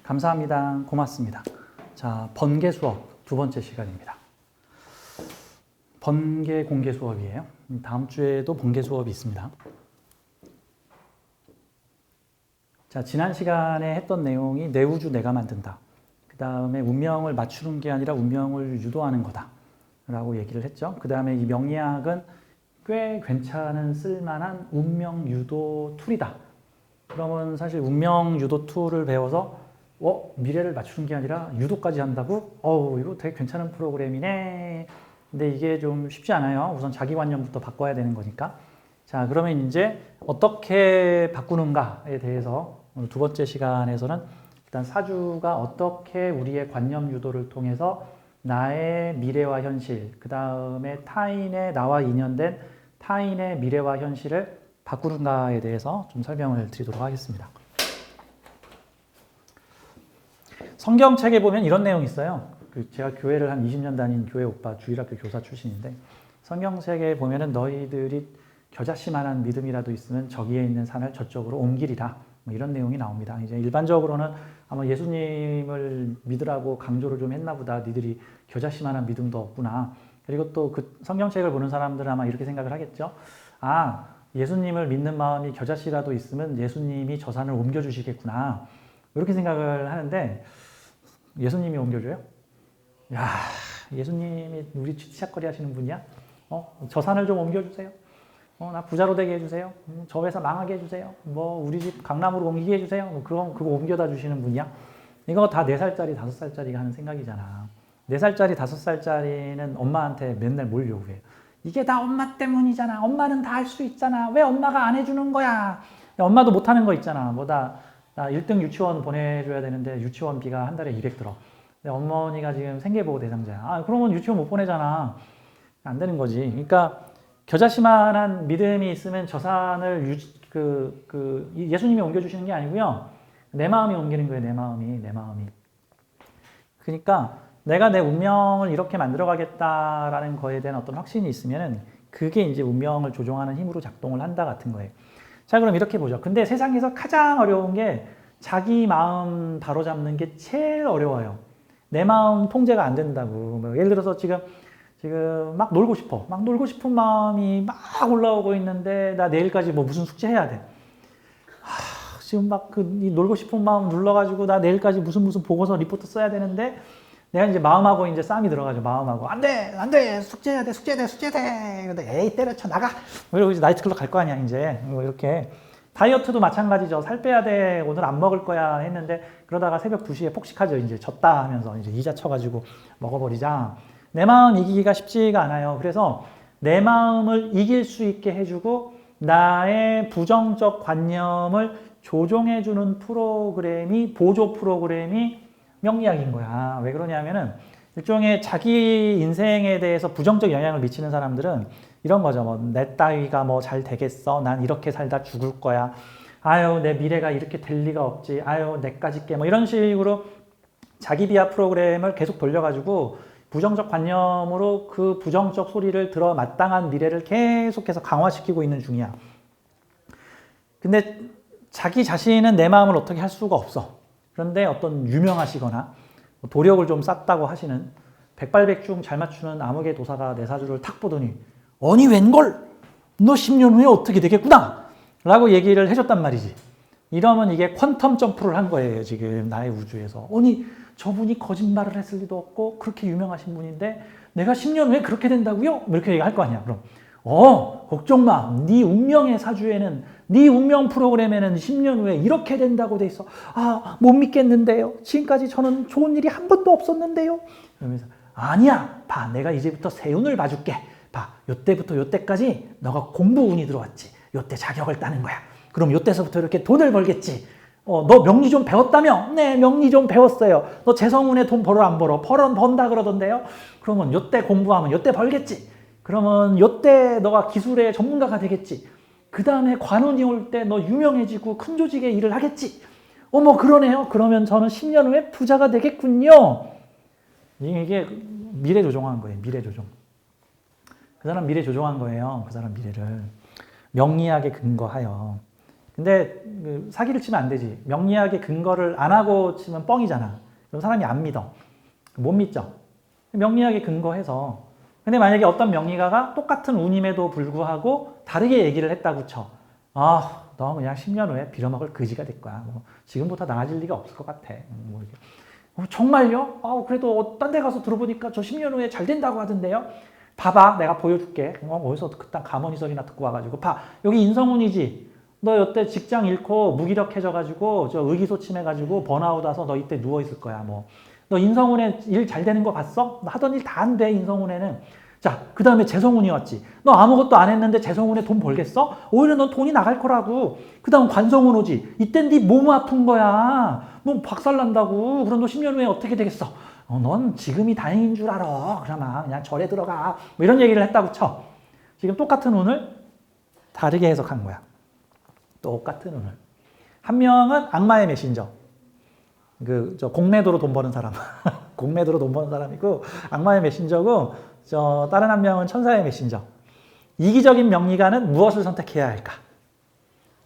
감사합니다. 고맙습니다. 자, 번개 수업 두 번째 시간입니다. 번개 공개 수업이에요. 다음 주에도 번개 수업이 있습니다. 자, 지난 시간에 했던 내용이 내 우주 내가 만든다. 그 다음에 운명을 맞추는 게 아니라 운명을 유도하는 거다. 라고 얘기를 했죠. 그 다음에 이 명리학은 꽤 괜찮은 쓸만한 운명 유도 툴이다. 그러면 사실 운명 유도 툴을 배워서 미래를 맞추는 게 아니라 유도까지 한다고? 이거 되게 괜찮은 프로그램이네. 근데 이게 좀 쉽지 않아요. 우선 자기관념부터 바꿔야 되는 거니까. 자, 그러면 이제 어떻게 바꾸는가에 대해서 오늘 두 번째 시간에서는 일단 사주가 어떻게 우리의 관념 유도를 통해서 나의 미래와 현실, 그 다음에 타인의 나와 인연된 타인의 미래와 현실을 바꾸는가에 대해서 좀 설명을 드리도록 하겠습니다. 성경책에 보면 이런 내용이 있어요. 제가 교회를 한 20년 다닌 교회 오빠, 주일학교 교사 출신인데 성경책에 보면은 너희들이 겨자씨만한 믿음이라도 있으면 저기에 있는 산을 저쪽으로 옮기리라. 뭐 이런 내용이 나옵니다. 이제 일반적으로는 아마 예수님을 믿으라고 강조를 좀 했나 보다. 니들이 겨자씨만한 믿음도 없구나. 그리고 또 그 성경책을 보는 사람들은 아마 이렇게 생각을 하겠죠. 예수님을 믿는 마음이 겨자씨라도 있으면 예수님이 저 산을 옮겨주시겠구나. 이렇게 생각을 하는데 예수님이 옮겨줘요? 야, 예수님이 우리 치치작거리 하시는 분이야? 저 산을 좀 옮겨주세요. 나 부자로 되게 해주세요. 저 회사 망하게 해주세요. 우리 집 강남으로 옮기게 해주세요. 그럼 그거 옮겨다 주시는 분이야? 이거 다 4살짜리, 5살짜리가 하는 생각이잖아. 4살짜리, 5살짜리는 엄마한테 맨날 뭘 요구해요? 이게 다 엄마 때문이잖아. 엄마는 다 할 수 있잖아. 왜 엄마가 안 해주는 거야? 엄마도 못하는 거 있잖아. 나 1등 유치원 보내줘야 되는데 유치원비가 한 달에 200 들어. 근데 어머니가 지금 생계보호 대상자야. 그러면 유치원 못 보내잖아. 안 되는 거지. 그러니까 겨자씨만한 믿음이 있으면 저 산을 예수님이 옮겨주시는 게 아니고요. 내 마음이 옮기는 거예요. 내 마음이. 그러니까 내가 내 운명을 이렇게 만들어가겠다라는 거에 대한 어떤 확신이 있으면은 그게 이제 운명을 조종하는 힘으로 작동을 한다 같은 거예요. 자, 그럼 이렇게 보죠. 근데 세상에서 가장 어려운 게 자기 마음 바로잡는 게 제일 어려워요. 내 마음 통제가 안 된다고. 예를 들어서 지금 막 놀고 싶어. 막 놀고 싶은 마음이 막 올라오고 있는데 나 내일까지 무슨 숙제 해야 돼. 지금 막 이 놀고 싶은 마음 눌러가지고 나 내일까지 무슨 보고서 리포트 써야 되는데 내가 이제 마음하고 이제 싸움이 들어가죠. 마음하고 안 돼, 숙제해야 돼. 근데 에이 때려쳐 나가. 이러고 이제 나이트클럽 갈 거 아니야 이제. 이렇게 다이어트도 마찬가지죠. 살 빼야 돼. 오늘 안 먹을 거야 했는데 그러다가 새벽 2시에 폭식하죠. 이제 졌다 하면서 이제 이자 쳐가지고 먹어버리자. 내 마음 이기기가 쉽지가 않아요. 그래서 내 마음을 이길 수 있게 해주고 나의 부정적 관념을 조종해주는 보조 프로그램이 명리학인 거야. 왜 그러냐면은 일종의 자기 인생에 대해서 부정적 영향을 미치는 사람들은 이런 거죠. 내 따위가 잘 되겠어. 난 이렇게 살다 죽을 거야. 내 미래가 이렇게 될 리가 없지. 내까지 게 이런 식으로 자기 비하 프로그램을 계속 돌려가지고 부정적 관념으로 그 부정적 소리를 들어 마땅한 미래를 계속해서 강화시키고 있는 중이야. 근데 자기 자신은 내 마음을 어떻게 할 수가 없어. 그런데 어떤 유명하시거나 도력을 좀 쌓다고 하시는 백발백중 잘 맞추는 암흑의 도사가 내 사주를 탁 보더니 아니 웬걸? 너 10년 후에 어떻게 되겠구나? 라고 얘기를 해줬단 말이지. 이러면 이게 퀀텀 점프를 한 거예요. 지금 나의 우주에서. 아니 저분이 거짓말을 했을 리도 없고 그렇게 유명하신 분인데 내가 10년 후에 그렇게 된다고요? 이렇게 얘기할 거 아니야. 그럼 걱정 마. 네 운명의 사주에는 네 운명 프로그램에는 10년 후에 이렇게 된다고 돼 있어. 못 믿겠는데요. 지금까지 저는 좋은 일이 한 번도 없었는데요. 그러면서 아니야. 봐. 내가 이제부터 새 운을 봐줄게. 봐. 요때부터 요때까지 너가 공부 운이 들어왔지. 요때 자격을 따는 거야. 그럼 요때서부터 이렇게 돈을 벌겠지. 너 명리 좀 배웠다며? 네, 명리 좀 배웠어요. 너 재성운에 돈 벌어 안 벌어? 번다 그러던데요. 그러면 요때 공부하면 요때 벌겠지. 그러면 요때 너가 기술의 전문가가 되겠지. 그 다음에 관운이 올 때 너 유명해지고 큰 조직에 일을 하겠지. 그러네요. 그러면 저는 10년 후에 부자가 되겠군요. 이게 미래 조종하는 거예요. 미래 조종. 그 사람 미래 조종한 거예요. 그 사람 미래를. 명리학에 근거하여. 근데 그 사기를 치면 안 되지. 명리학의 근거를 안 하고 치면 뻥이잖아. 그럼 사람이 안 믿어. 못 믿죠. 명리학에 근거해서. 근데 만약에 어떤 명리가가 똑같은 운임에도 불구하고 다르게 얘기를 했다고 쳐. 아, 너 그냥 10년 후에 빌어먹을 거지가 될 거야. 뭐 지금부터 나아질 리가 없을 것 같아. 뭐 이렇게. 정말요? 그래도 딴 데 가서 들어보니까 저 10년 후에 잘 된다고 하던데요? 봐봐, 내가 보여줄게. 어디서 그딴 가머니 소리나 듣고 와가지고. 봐, 여기 인성운이지. 너 이때 직장 잃고 무기력해져가지고 저 의기소침해가지고 번아웃 와서 너 이때 누워있을 거야. 뭐. 너 인성운에 일 잘 되는 거 봤어? 너 하던 일 다 안 돼, 인성운에는. 자, 그 다음에 재성운이 왔지. 너 아무것도 안 했는데 재성운에 돈 벌겠어? 오히려 넌 돈이 나갈 거라고. 그 다음 관성운 오지. 이땐 네 몸 아픈 거야. 너 박살난다고. 그럼 너 10년 후에 어떻게 되겠어? 넌 지금이 다행인 줄 알아. 그러면 그냥 절에 들어가. 뭐 이런 얘기를 했다고 쳐. 지금 똑같은 운을 다르게 해석한 거야. 똑같은 운을. 한 명은 악마의 메신저. 저 공매도로 돈 버는 사람. 공매도로 돈 버는 사람이고, 악마의 메신저고, 다른 한 명은 천사의 메신저. 이기적인 명리가는 무엇을 선택해야 할까?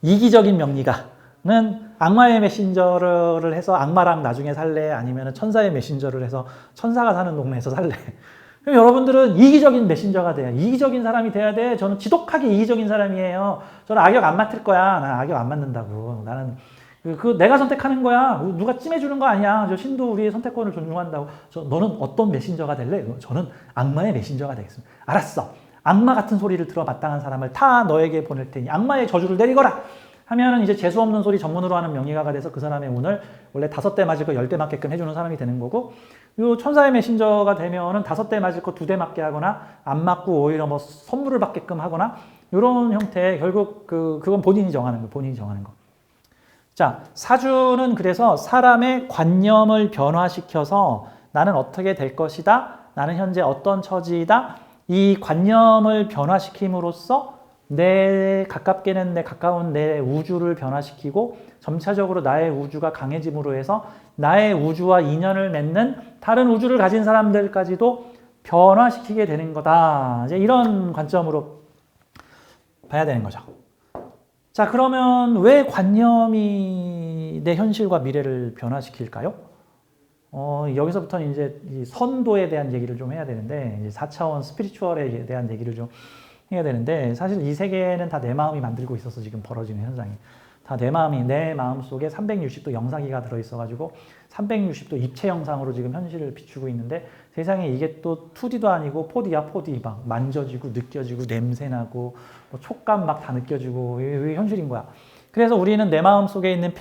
이기적인 명리가는 악마의 메신저를 해서 악마랑 나중에 살래? 아니면 천사의 메신저를 해서 천사가 사는 동네에서 살래? 그럼 여러분들은 이기적인 메신저가 돼요. 이기적인 사람이 돼야 돼. 저는 지독하게 이기적인 사람이에요. 저는 악역 안 맡을 거야. 나는 악역 안 맡는다고. 나는 내가 선택하는 거야. 누가 찜해주는 거 아니야. 저 신도 우리의 선택권을 존중한다고. 너는 어떤 메신저가 될래? 저는 악마의 메신저가 되겠습니다. 알았어. 악마 같은 소리를 들어 마땅한 사람을 다 너에게 보낼 테니 악마의 저주를 내리거라. 하면은 이제 재수 없는 소리 전문으로 하는 명예가가 돼서 그 사람의 운을 원래 5대 맞을 거 10대 맞게끔 해주는 사람이 되는 거고, 요 천사의 메신저가 되면은 5대 맞을 거 2대 맞게 하거나 안 맞고 오히려 뭐 선물을 받게끔 하거나 이런 형태의 결국 그건 본인이 정하는 거, 본인이 정하는 거. 자, 사주는 그래서 사람의 관념을 변화시켜서 나는 어떻게 될 것이다. 나는 현재 어떤 처지이다. 이 관념을 변화시킴으로써 내 가깝게는 내 가까운 내 우주를 변화시키고 점차적으로 나의 우주가 강해짐으로 해서 나의 우주와 인연을 맺는 다른 우주를 가진 사람들까지도 변화시키게 되는 거다. 이제 이런 관점으로 봐야 되는 거죠. 자, 그러면 왜 관념이 내 현실과 미래를 변화시킬까요? 여기서부터는 이제 이 선도에 대한 얘기를 좀 해야 되는데, 이제 4차원 스피리추얼에 대한 얘기를 좀 해야 되는데, 사실 이 세계는 다 내 마음이 만들고 있어서 지금 벌어지는 현상이. 다 내 마음이, 내 마음 속에 360도 영상기가 들어있어가지고 360도 입체 영상으로 지금 현실을 비추고 있는데, 세상에 이게 또 2D도 아니고 4D야, 4D. 막 만져지고 느껴지고 냄새나고 뭐 촉감 막 다 느껴지고 이게 현실인 거야. 그래서 우리는 내 마음 속에 있는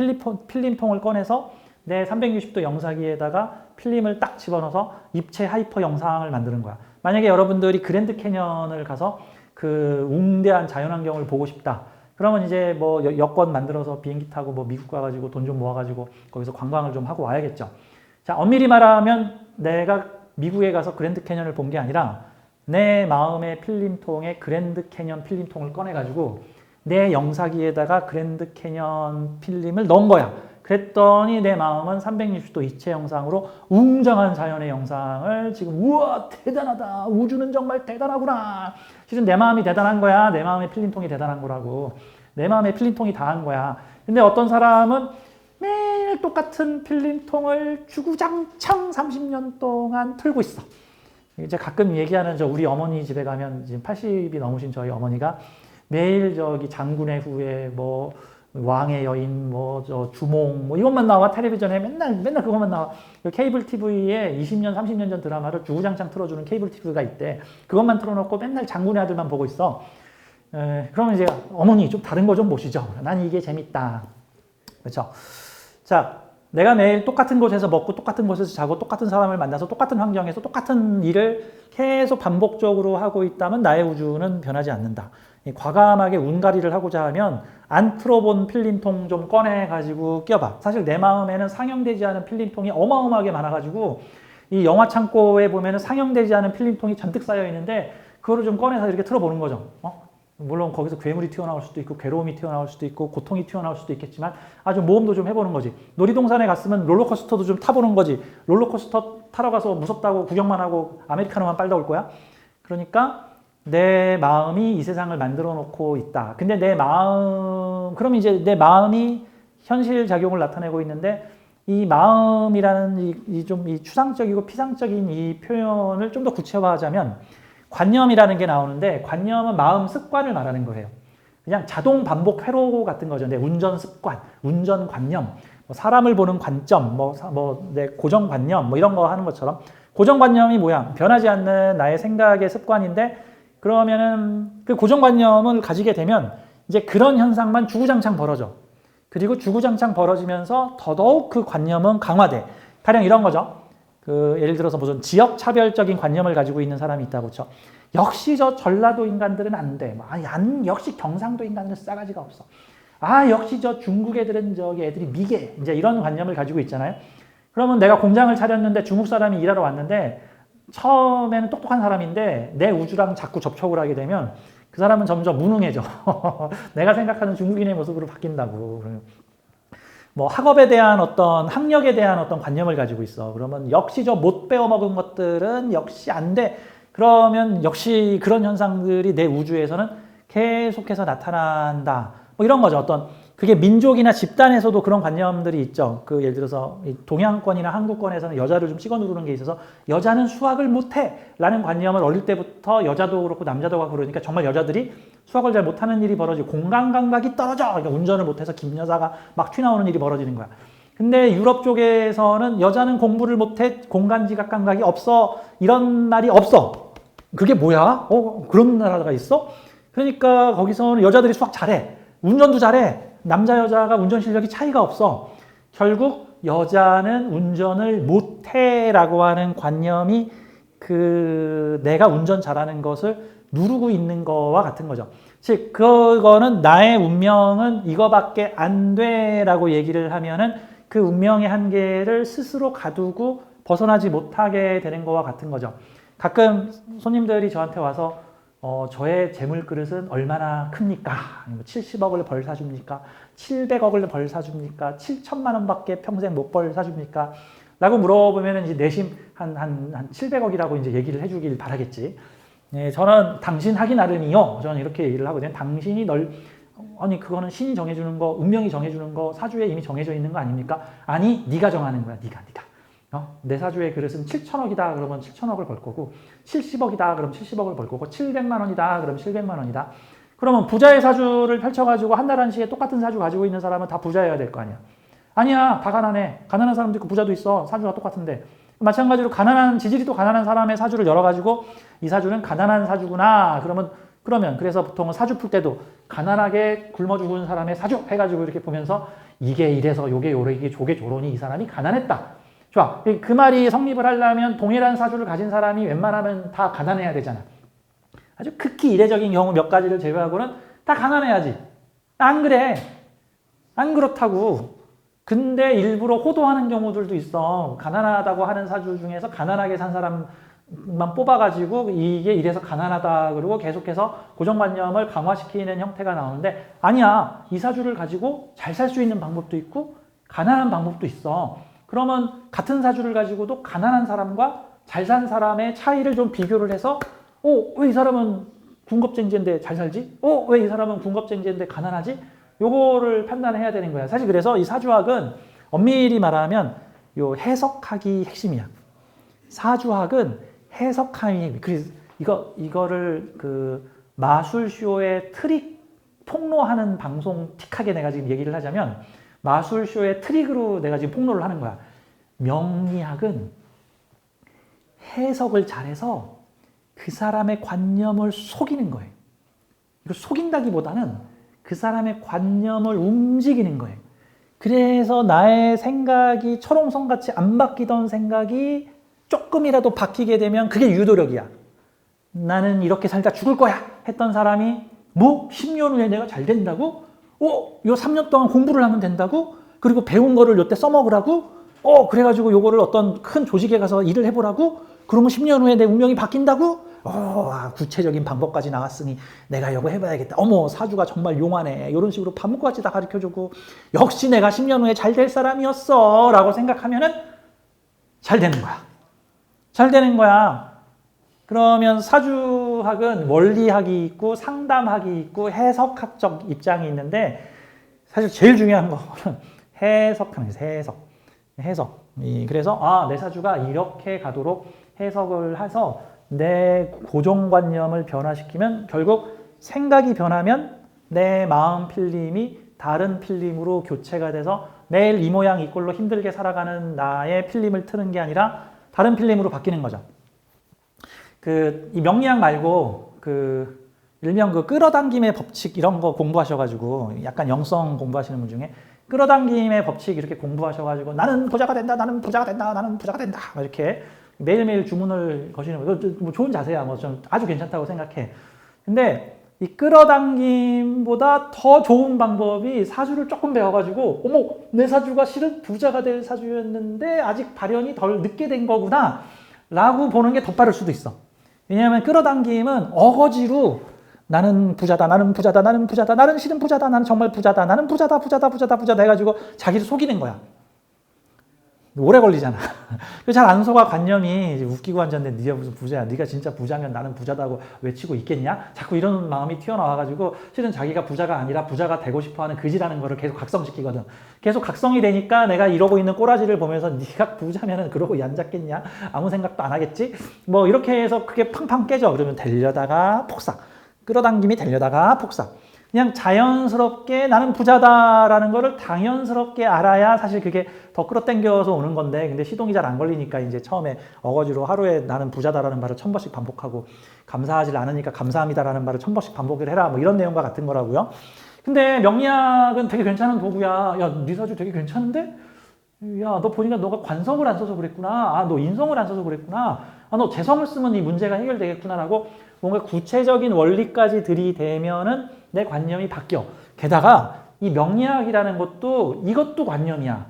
필름통을 꺼내서 내 360도 영상기에다가 필름을 딱 집어넣어서 입체 하이퍼 영상을 만드는 거야. 만약에 여러분들이 그랜드 캐년을 가서 그 웅대한 자연환경을 보고 싶다. 그러면 이제 뭐 여권 만들어서 비행기 타고 뭐 미국 가가지고 돈 좀 모아가지고 거기서 관광을 좀 하고 와야겠죠. 자, 엄밀히 말하면 내가 미국에 가서 그랜드 캐년을 본 게 아니라 내 마음의 필름통에 그랜드 캐년 필름통을 꺼내가지고 내 영상기에다가 그랜드 캐년 필름을 넣은 거야. 그랬더니 내 마음은 360도 입체 영상으로 웅장한 자연의 영상을 지금 우와 대단하다. 우주는 정말 대단하구나. 실은 내 마음이 대단한 거야. 내 마음의 필름통이 대단한 거라고. 내 마음의 필름통이 다 한 거야. 근데 어떤 사람은 매일 똑같은 필름통을 주구장창 30년 동안 틀고 있어. 이제 가끔 얘기하는 우리 어머니 집에 가면 지금 80이 넘으신 저희 어머니가 매일 저기 장군의 후예 뭐 왕의 여인, 주몽, 이것만 나와. 텔레비전에 맨날 그것만 나와. 케이블 TV에 20년, 30년 전 드라마를 주구장창 틀어주는 케이블 TV가 있대. 그것만 틀어놓고 맨날 장군의 아들만 보고 있어. 그러면 이제 어머니 좀 다른 거 좀 보시죠. 난 이게 재밌다. 그렇죠? 자, 내가 매일 똑같은 곳에서 먹고 똑같은 곳에서 자고 똑같은 사람을 만나서 똑같은 환경에서 똑같은 일을 계속 반복적으로 하고 있다면 나의 우주는 변하지 않는다. 과감하게 운가리를 하고자 하면 안 틀어본 필름통 좀 꺼내가지고 껴봐. 사실 내 마음에는 상영되지 않은 필름통이 어마어마하게 많아가지고 이 영화 창고에 보면은 상영되지 않은 필름통이 잔뜩 쌓여 있는데 그거를 좀 꺼내서 이렇게 틀어보는 거죠. 물론 거기서 괴물이 튀어나올 수도 있고 괴로움이 튀어나올 수도 있고 고통이 튀어나올 수도 있겠지만 아주 모험도 좀 해보는 거지. 놀이동산에 갔으면 롤러코스터도 좀 타보는 거지. 롤러코스터 타러 가서 무섭다고 구경만 하고 아메리카노만 빨다 올 거야? 그러니까 내 마음이 이 세상을 만들어 놓고 있다. 근데 그럼 이제 내 마음이 현실 작용을 나타내고 있는데 이 마음이라는 이 추상적이고 피상적인 이 표현을 좀 더 구체화하자면 관념이라는 게 나오는데 관념은 마음 습관을 말하는 거예요. 그냥 자동 반복 회로 같은 거죠. 내 운전 습관, 운전 관념, 뭐 사람을 보는 관점, 내 고정 관념, 뭐 이런 거 하는 것처럼 고정 관념이 뭐야? 변하지 않는 나의 생각의 습관인데 그러면은 그 고정 관념을 가지게 되면 이제 그런 현상만 주구장창 벌어져. 그리고 주구장창 벌어지면서 더더욱 그 관념은 강화돼. 가령 이런 거죠. 예를 들어서 무슨 지역 차별적인 관념을 가지고 있는 사람이 있다고 쳐. 역시 저 전라도 인간들은 안 돼. 역시 경상도 인간들은 싸가지가 없어. 역시 저 중국 애들은 저기 애들이 미개. 이제 이런 관념을 가지고 있잖아요. 그러면 내가 공장을 차렸는데 중국 사람이 일하러 왔는데 처음에는 똑똑한 사람인데 내 우주랑 자꾸 접촉을 하게 되면 그 사람은 점점 무능해져. 내가 생각하는 중국인의 모습으로 바뀐다고. 뭐 학업에 대한 학력에 대한 어떤 관념을 가지고 있어. 그러면 역시 저 못 배워먹은 것들은 역시 안 돼. 그러면 역시 그런 현상들이 내 우주에서는 계속해서 나타난다. 뭐 이런 거죠. 그게 민족이나 집단에서도 그런 관념들이 있죠. 예를 들어서 동양권이나 한국권에서는 여자를 좀 찍어 누르는 게 있어서 여자는 수학을 못해 라는 관념을 어릴 때부터 여자도 그렇고 남자도 그렇고 그러니까 정말 여자들이 수학을 잘 못하는 일이 벌어지고 공간 감각이 떨어져. 그러니까 운전을 못해서 김 여자가 막 튀나오는 일이 벌어지는 거야. 근데 유럽 쪽에서는 여자는 공부를 못해 공간 지각 감각이 없어 이런 말이 없어. 그게 뭐야? 그런 나라가 있어? 그러니까 거기서는 여자들이 수학 잘해. 운전도 잘해. 남자 여자가 운전 실력이 차이가 없어. 결국 여자는 운전을 못해라고 하는 관념이 내가 운전 잘하는 것을 누르고 있는 거와 같은 거죠. 즉 그거는 나의 운명은 이거밖에 안 돼라고 얘기를 하면은 그 운명의 한계를 스스로 가두고 벗어나지 못하게 되는 거와 같은 거죠. 가끔 손님들이 저한테 와서 저의 재물 그릇은 얼마나 큽니까? 70억을 벌 사줍니까? 700억을 벌 사줍니까? 7천만 원밖에 평생 못 벌 사줍니까? 라고 물어보면 이제 내심 한 700억이라고 이제 얘기를 해주길 바라겠지. 네, 저는 당신 하기 나름이요. 저는 이렇게 얘기를 하거든요. 당신이 아니 그거는 신이 정해주는 거, 운명이 정해주는 거, 사주에 이미 정해져 있는 거 아닙니까? 아니, 네가 정하는 거야. 네가. 내 사주의 그릇은 7천억이다 그러면 7천억을 벌 거고 70억이다 그럼 70억을 벌 거고 700만 원이다 그럼 700만 원이다. 그러면 부자의 사주를 펼쳐가지고 한 달 한시에 똑같은 사주 가지고 있는 사람은 다 부자여야 될 거 아니야. 아니야, 다 가난해. 가난한 사람도 있고 부자도 있어. 사주가 똑같은데. 마찬가지로 지질이 또 가난한 사람의 사주를 열어가지고 이 사주는 가난한 사주구나. 그래서 보통은 사주 풀 때도 가난하게 굶어 죽은 사람의 사주 해가지고 이렇게 보면서 이게 이래서 요게 요래 조게 조론이 이 사람이 가난했다. 좋아. 그 말이 성립을 하려면 동일한 사주를 가진 사람이 웬만하면 다 가난해야 되잖아. 아주 극히 이례적인 경우 몇 가지를 제외하고는 다 가난해야지. 안 그래. 안 그렇다고. 근데 일부러 호도하는 경우들도 있어. 가난하다고 하는 사주 중에서 가난하게 산 사람만 뽑아가지고 이게 이래서 가난하다 그러고 계속해서 고정관념을 강화시키는 형태가 나오는데 아니야. 이 사주를 가지고 잘 살 수 있는 방법도 있고 가난한 방법도 있어. 그러면 같은 사주를 가지고도 가난한 사람과 잘 산 사람의 차이를 좀 비교를 해서 왜 이 사람은 군겁쟁제인데 잘 살지? 왜 이 사람은 군겁쟁제인데 가난하지? 요거를 판단해야 되는 거야. 사실 그래서 이 사주학은 엄밀히 말하면 요 해석학이 핵심이야. 사주학은 해석학이 그래서 이거를 마술쇼의 트릭 폭로하는 방송 틱하게 내가 지금 얘기를 하자면 마술쇼의 트릭으로 내가 지금 폭로를 하는 거야. 명리학은 해석을 잘해서 그 사람의 관념을 속이는 거예요. 이걸 속인다기보다는 그 사람의 관념을 움직이는 거예요. 그래서 나의 생각이 철옹성같이 안 바뀌던 생각이 조금이라도 바뀌게 되면 그게 유도력이야. 나는 이렇게 살다 죽을 거야 했던 사람이 10년 후에 내가 잘 된다고? 요 3년 동안 공부를 하면 된다고? 그리고 배운 거를 요때 써먹으라고? 그래가지고 요거를 어떤 큰 조직에 가서 일을 해보라고? 그러면 10년 후에 내 운명이 바뀐다고? 구체적인 방법까지 나왔으니 내가 이거 해봐야겠다. 사주가 정말 용하네. 이런 식으로 반복같이 다 가르쳐주고 역시 내가 10년 후에 잘 될 사람이었어 라고 생각하면은 잘 되는 거야. 잘 되는 거야. 그러면 사주 사주학은 원리학이 있고 상담학이 있고 해석학적 입장이 있는데 사실 제일 중요한 거는 해석하는 거예요. 해석. 그래서 내 사주가 이렇게 가도록 해석을 해서 내 고정관념을 변화시키면 결국 생각이 변하면 내 마음 필름이 다른 필름으로 교체가 돼서 매일 이 모양 이 꼴로 힘들게 살아가는 나의 필름을 트는 게 아니라 다른 필름으로 바뀌는 거죠. 이 명리학 말고 일명 끌어당김의 법칙 이런 거 공부하셔가지고 약간 영성 공부하시는 분 중에 끌어당김의 법칙 이렇게 공부하셔가지고 나는 부자가 된다, 나는 부자가 된다, 나는 부자가 된다 이렇게 매일매일 주문을 거시는 거 뭐 좋은 자세야. 뭐 좀 아주 괜찮다고 생각해. 근데 이 끌어당김보다 더 좋은 방법이 사주를 조금 배워가지고 어머 내 사주가 실은 부자가 될 사주였는데 아직 발현이 덜 늦게 된 거구나 라고 보는 게 더 빠를 수도 있어. 왜냐하면 끌어당김은 어거지로 나는 부자다, 나는 부자다, 나는 부자다, 나는 실은 부자다, 나는 정말 부자다, 나는 부자다, 부자다, 부자다, 부자다 해가지고 자기를 속이는 거야. 오래 걸리잖아. 잘 안 속아 관념이 웃기고 앉았는데 네가 무슨 부자야. 네가 진짜 부자면 나는 부자다고 외치고 있겠냐? 자꾸 이런 마음이 튀어나와가지고 실은 자기가 부자가 아니라 부자가 되고 싶어하는 그지라는 거를 계속 각성시키거든. 계속 각성이 되니까 내가 이러고 있는 꼬라지를 보면서 네가 부자면은 그러고 앉았겠냐? 아무 생각도 안 하겠지? 뭐 이렇게 해서 그게 팡팡 깨져. 그러면 되려다가 폭삭. 끌어당김이 되려다가 폭삭. 그냥 자연스럽게 나는 부자다라는 거를 당연스럽게 알아야 사실 그게 더 끌어당겨서 오는 건데 근데 시동이 잘 안 걸리니까 이제 처음에 어거지로 하루에 나는 부자다라는 말을 1000번씩 반복하고 감사하지 않으니까 감사합니다라는 말을 1000번씩 반복을 해라 뭐 이런 내용과 같은 거라고요. 근데 명리학은 되게 괜찮은 도구야. 야, 네 사주 되게 괜찮은데? 야, 너 보니까 너가 관성을 안 써서 그랬구나. 너 인성을 안 써서 그랬구나. 너 재성을 쓰면 이 문제가 해결되겠구나라고 뭔가 구체적인 원리까지 들이대면은 내 관념이 바뀌어. 게다가 이 명리학이라는 것도 이것도 관념이야.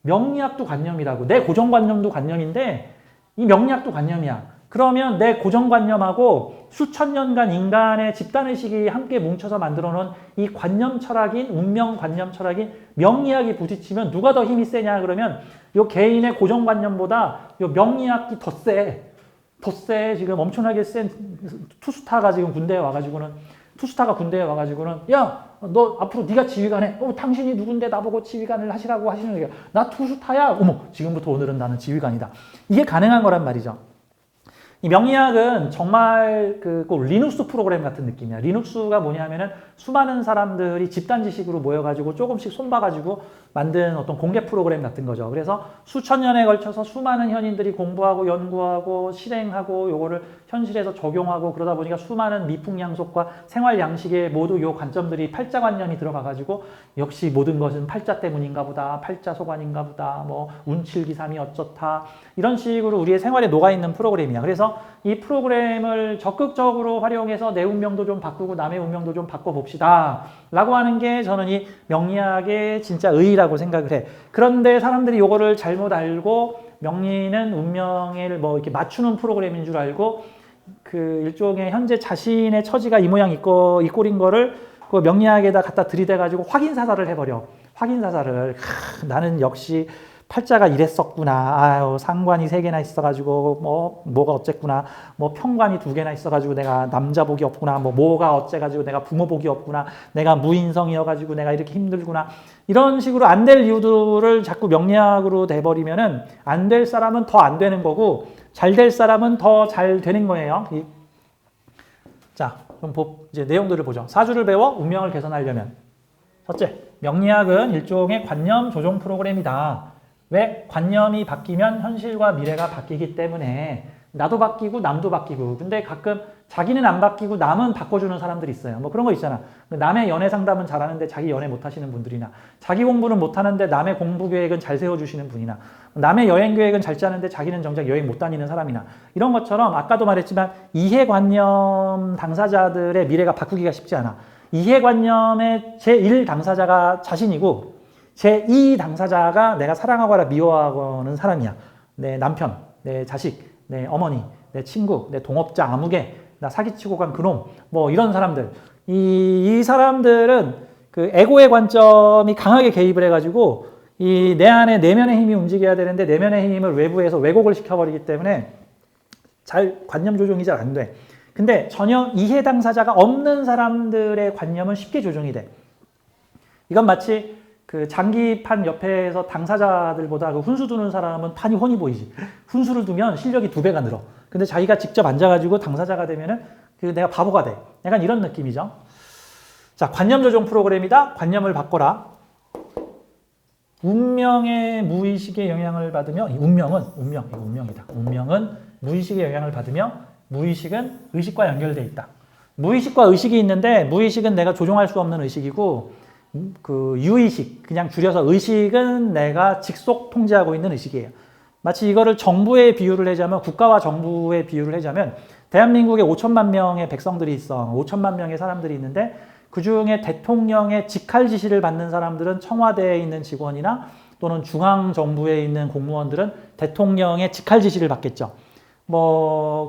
명리학도 관념이라고. 내 고정관념도 관념인데 이 명리학도 관념이야. 그러면 내 고정관념하고 수천 년간 인간의 집단의식이 함께 뭉쳐서 만들어 놓은 이 관념 철학인 운명 관념 철학인 명리학이 부딪히면 누가 더 힘이 세냐 그러면 요 개인의 고정관념보다 요 명리학이 더 세. 더 세. 지금 엄청나게 센 투스타가 지금 군대에 와가지고는 야, 너 앞으로 네가 지휘관해. 당신이 누군데 나보고 지휘관을 하시라고 하시는 거야. 나 투스타야. 어머, 지금부터 오늘은 나는 지휘관이다. 이게 가능한 거란 말이죠. 이 명리학은 정말 꼭 리눅스 프로그램 같은 느낌이야. 리눅스가 뭐냐면은 수많은 사람들이 집단 지식으로 모여가지고 조금씩 손봐가지고 만든 어떤 공개 프로그램 같은 거죠. 그래서 수천 년에 걸쳐서 수많은 현인들이 공부하고 연구하고 실행하고 요거를 현실에서 적용하고 그러다 보니까 수많은 미풍양속과 생활 양식에 모두 요 관점들이 팔자관념이 들어가가지고 역시 모든 것은 팔자 때문인가 보다. 팔자소관인가 보다. 뭐 운칠기삼이 어쩌다. 이런 식으로 우리의 생활에 녹아있는 프로그램이야. 그래서 이 프로그램을 적극적으로 활용해서 내 운명도 좀 바꾸고 남의 운명도 좀 바꿔봅시다 라고 하는 게 저는 이 명리학의 진짜 의의라고 생각을 해. 그런데 사람들이 이거를 잘못 알고 명리는 운명을 뭐 이렇게 맞추는 프로그램인 줄 알고 일종의 현재 자신의 처지가 이 모양 이 꼴인 거를 그 명리학에다 갖다 들이대가지고 확인사살을 해버려. 확인사살을. 나는 역시 팔자가 이랬었구나. 아유, 상관이 3개나 있어가지고 뭐가 어쨌구나. 뭐 편관이 2개나 있어가지고 내가 남자 복이 없구나. 뭐가 어째가지고 내가 부모 복이 없구나. 내가 무인성이어가지고 내가 이렇게 힘들구나. 이런 식으로 안 될 이유들을 자꾸 명리학으로 돼버리면은 안 될 사람은 더 안 되는 거고 잘 될 사람은 더 잘 되는 거예요. 자, 그럼 이제 내용들을 보죠. 사주를 배워 운명을 개선하려면 첫째, 명리학은 일종의 관념 조종 프로그램이다. 왜? 관념이 바뀌면 현실과 미래가 바뀌기 때문에 나도 바뀌고 남도 바뀌고 근데 가끔 자기는 안 바뀌고 남은 바꿔주는 사람들이 있어요. 뭐 그런 거 있잖아. 남의 연애 상담은 잘하는데 자기 연애 못하시는 분들이나 자기 공부는 못하는데 남의 공부 계획은 잘 세워주시는 분이나 남의 여행 계획은 잘 짜는데 자기는 정작 여행 못 다니는 사람이나 이런 것처럼 아까도 말했지만 이해관념 당사자들의 미래가 바꾸기가 쉽지 않아. 이해관념의 제1 당사자가 자신이고 제2 당사자가 내가 사랑하거나 미워하는 사람이야. 내 남편, 내 자식, 내 어머니, 내 친구, 내 동업자 아무개, 나 사기치고 간 그놈, 뭐 이런 사람들. 이 사람들은 그 에고의 관점이 강하게 개입을 해가지고 이 내 안에 내면의 힘이 움직여야 되는데 내면의 힘을 외부에서 왜곡을 시켜버리기 때문에 관념 조정이 잘 안 돼. 근데 전혀 이해 당사자가 없는 사람들의 관념은 쉽게 조정이 돼. 이건 마치 그 장기판 옆에서 당사자들보다 그 훈수 두는 사람은 판이 훤히 보이지. 훈수를 두면 실력이 2배가 늘어. 근데 자기가 직접 앉아가지고 당사자가 되면은 그 내가 바보가 돼. 약간 이런 느낌이죠. 자, 관념 조정 프로그램이다. 관념을 바꿔라. 운명의 무의식의 영향을 받으며, 운명은 무의식의 영향을 받으며 무의식은 의식과 연결돼 있다. 무의식과 의식이 있는데 무의식은 내가 조종할 수 없는 의식이고 그 유의식, 그냥 줄여서 의식은 내가 직속 통제하고 있는 의식이에요. 마치 이거를 정부에 비유를 하자면, 국가와 정부에 비유를 하자면 대한민국에 5천만 명의 백성들이 있어. 5천만 명의 사람들이 있는데 그중에 대통령의 직할 지시를 받는 사람들은 청와대에 있는 직원이나 또는 중앙정부에 있는 공무원들은 대통령의 직할 지시를 받겠죠.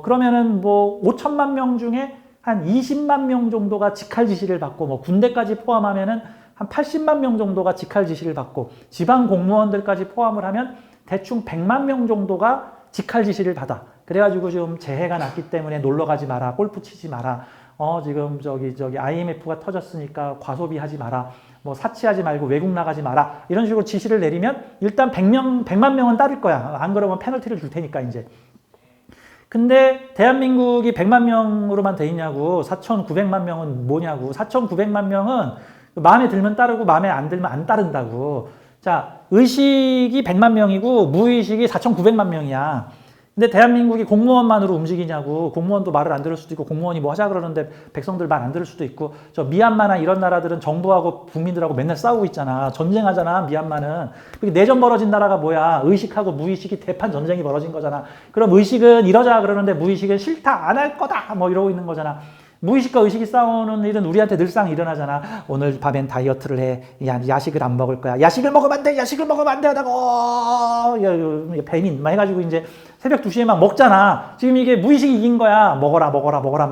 그러면은 5천만 명 중에 한 20만 명 정도가 직할 지시를 받고, 군대까지 포함하면은 한 80만 명 정도가 직할 지시를 받고, 지방 공무원들까지 포함을 하면 대충 100만 명 정도가 직할 지시를 받아. 그래가지고 지금 재해가 났기 때문에 놀러 가지 마라, 골프 치지 마라, 지금 저기 IMF가 터졌으니까 과소비 하지 마라, 사치하지 말고 외국 나가지 마라, 이런 식으로 지시를 내리면 일단 100만 명은 따를 거야. 안 그러면 페널티를 줄 테니까 이제. 근데 대한민국이 100만 명으로만 돼 있냐고, 4,900만 명은 뭐냐고. 4,900만 명은 마음에 들면 따르고 마음에 안 들면 안 따른다고. 자, 의식이 100만 명이고 무의식이 4,900만 명이야. 근데 대한민국이 공무원만으로 움직이냐고. 공무원도 말을 안 들을 수도 있고, 공무원이 뭐 하자 그러는데 백성들 말 안 들을 수도 있고, 저 미얀마나 이런 나라들은 정부하고 국민들하고 맨날 싸우고 있잖아. 전쟁하잖아, 미얀마는. 내전 벌어진 나라가 뭐야? 의식하고 무의식이 대판 전쟁이 벌어진 거잖아. 그럼 의식은 이러자 그러는데 무의식은 싫다, 안 할 거다, 이러고 있는 거잖아. 무의식과 의식이 싸우는 일은 우리한테 늘상 일어나잖아. 오늘 밤엔 다이어트를 해. 야식을 안 먹을 거야. 야식을 먹으면 안 돼. 야식을 먹으면 안 돼 하다가 배민 막 해가지고 이제 새벽 2시에 막 먹잖아. 지금 이게 무의식이 이긴 거야. 먹어라